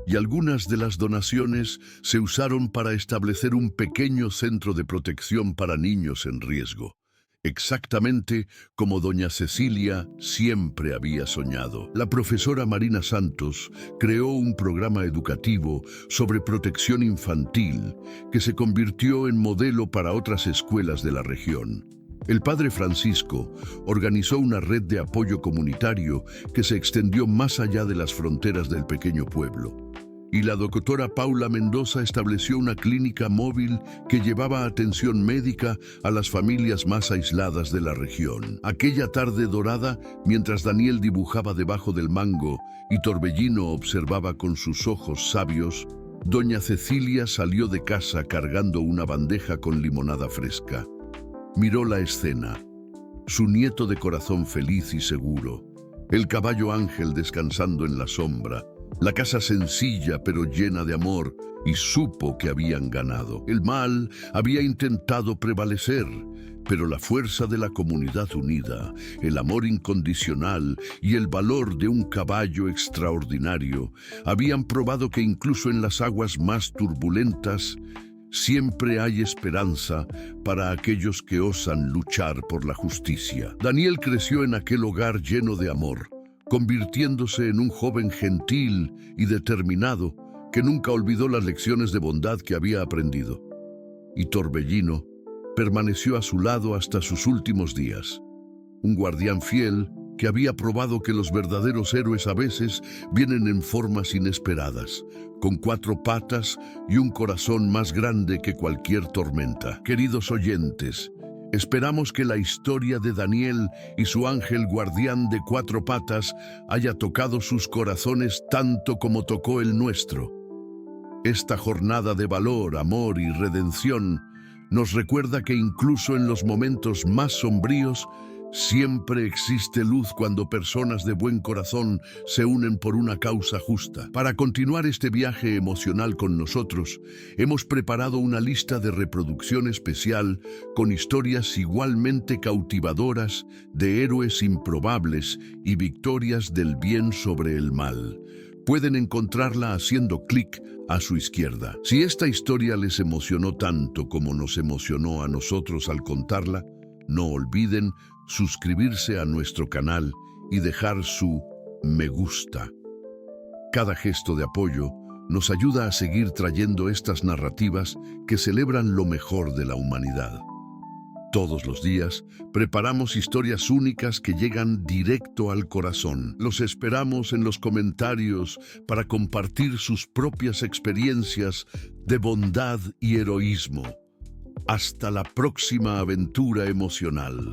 y algunas de las donaciones se usaron para establecer un pequeño centro de protección para niños en riesgo, exactamente como doña Cecilia siempre había soñado. La profesora Marina Santos creó un programa educativo sobre protección infantil que se convirtió en modelo para otras escuelas de la región. El padre Francisco organizó una red de apoyo comunitario que se extendió más allá de las fronteras del pequeño pueblo. Y la doctora Paula Mendoza estableció una clínica móvil que llevaba atención médica a las familias más aisladas de la región. Aquella tarde dorada, mientras Daniel dibujaba debajo del mango y Torbellino observaba con sus ojos sabios, doña Cecilia salió de casa cargando una bandeja con limonada fresca. Miró la escena, su nieto de corazón feliz y seguro, el caballo ángel descansando en la sombra, la casa sencilla pero llena de amor, y supo que habían ganado. El mal había intentado prevalecer, pero la fuerza de la comunidad unida, el amor incondicional y el valor de un caballo extraordinario habían probado que incluso en las aguas más turbulentas, siempre hay esperanza para aquellos que osan luchar por la justicia. Daniel creció en aquel hogar lleno de amor, convirtiéndose en un joven gentil y determinado que nunca olvidó las lecciones de bondad que había aprendido. Y Torbellino permaneció a su lado hasta sus últimos días, un guardián fiel que había probado que los verdaderos héroes a veces vienen en formas inesperadas, con 4 patas y un corazón más grande que cualquier tormenta. Queridos oyentes, esperamos que la historia de Daniel y su ángel guardián de 4 patas haya tocado sus corazones tanto como tocó el nuestro. Esta jornada de valor, amor y redención nos recuerda que incluso en los momentos más sombríos, siempre existe luz cuando personas de buen corazón se unen por una causa justa. Para continuar este viaje emocional con nosotros, hemos preparado una lista de reproducción especial con historias igualmente cautivadoras de héroes improbables y victorias del bien sobre el mal. Pueden encontrarla haciendo clic a su izquierda. Si esta historia les emocionó tanto como nos emocionó a nosotros al contarla, no olviden suscribirse a nuestro canal y dejar su me gusta. Cada gesto de apoyo nos ayuda a seguir trayendo estas narrativas que celebran lo mejor de la humanidad. Todos los días preparamos historias únicas que llegan directo al corazón. Los esperamos en los comentarios para compartir sus propias experiencias de bondad y heroísmo. Hasta la próxima aventura emocional.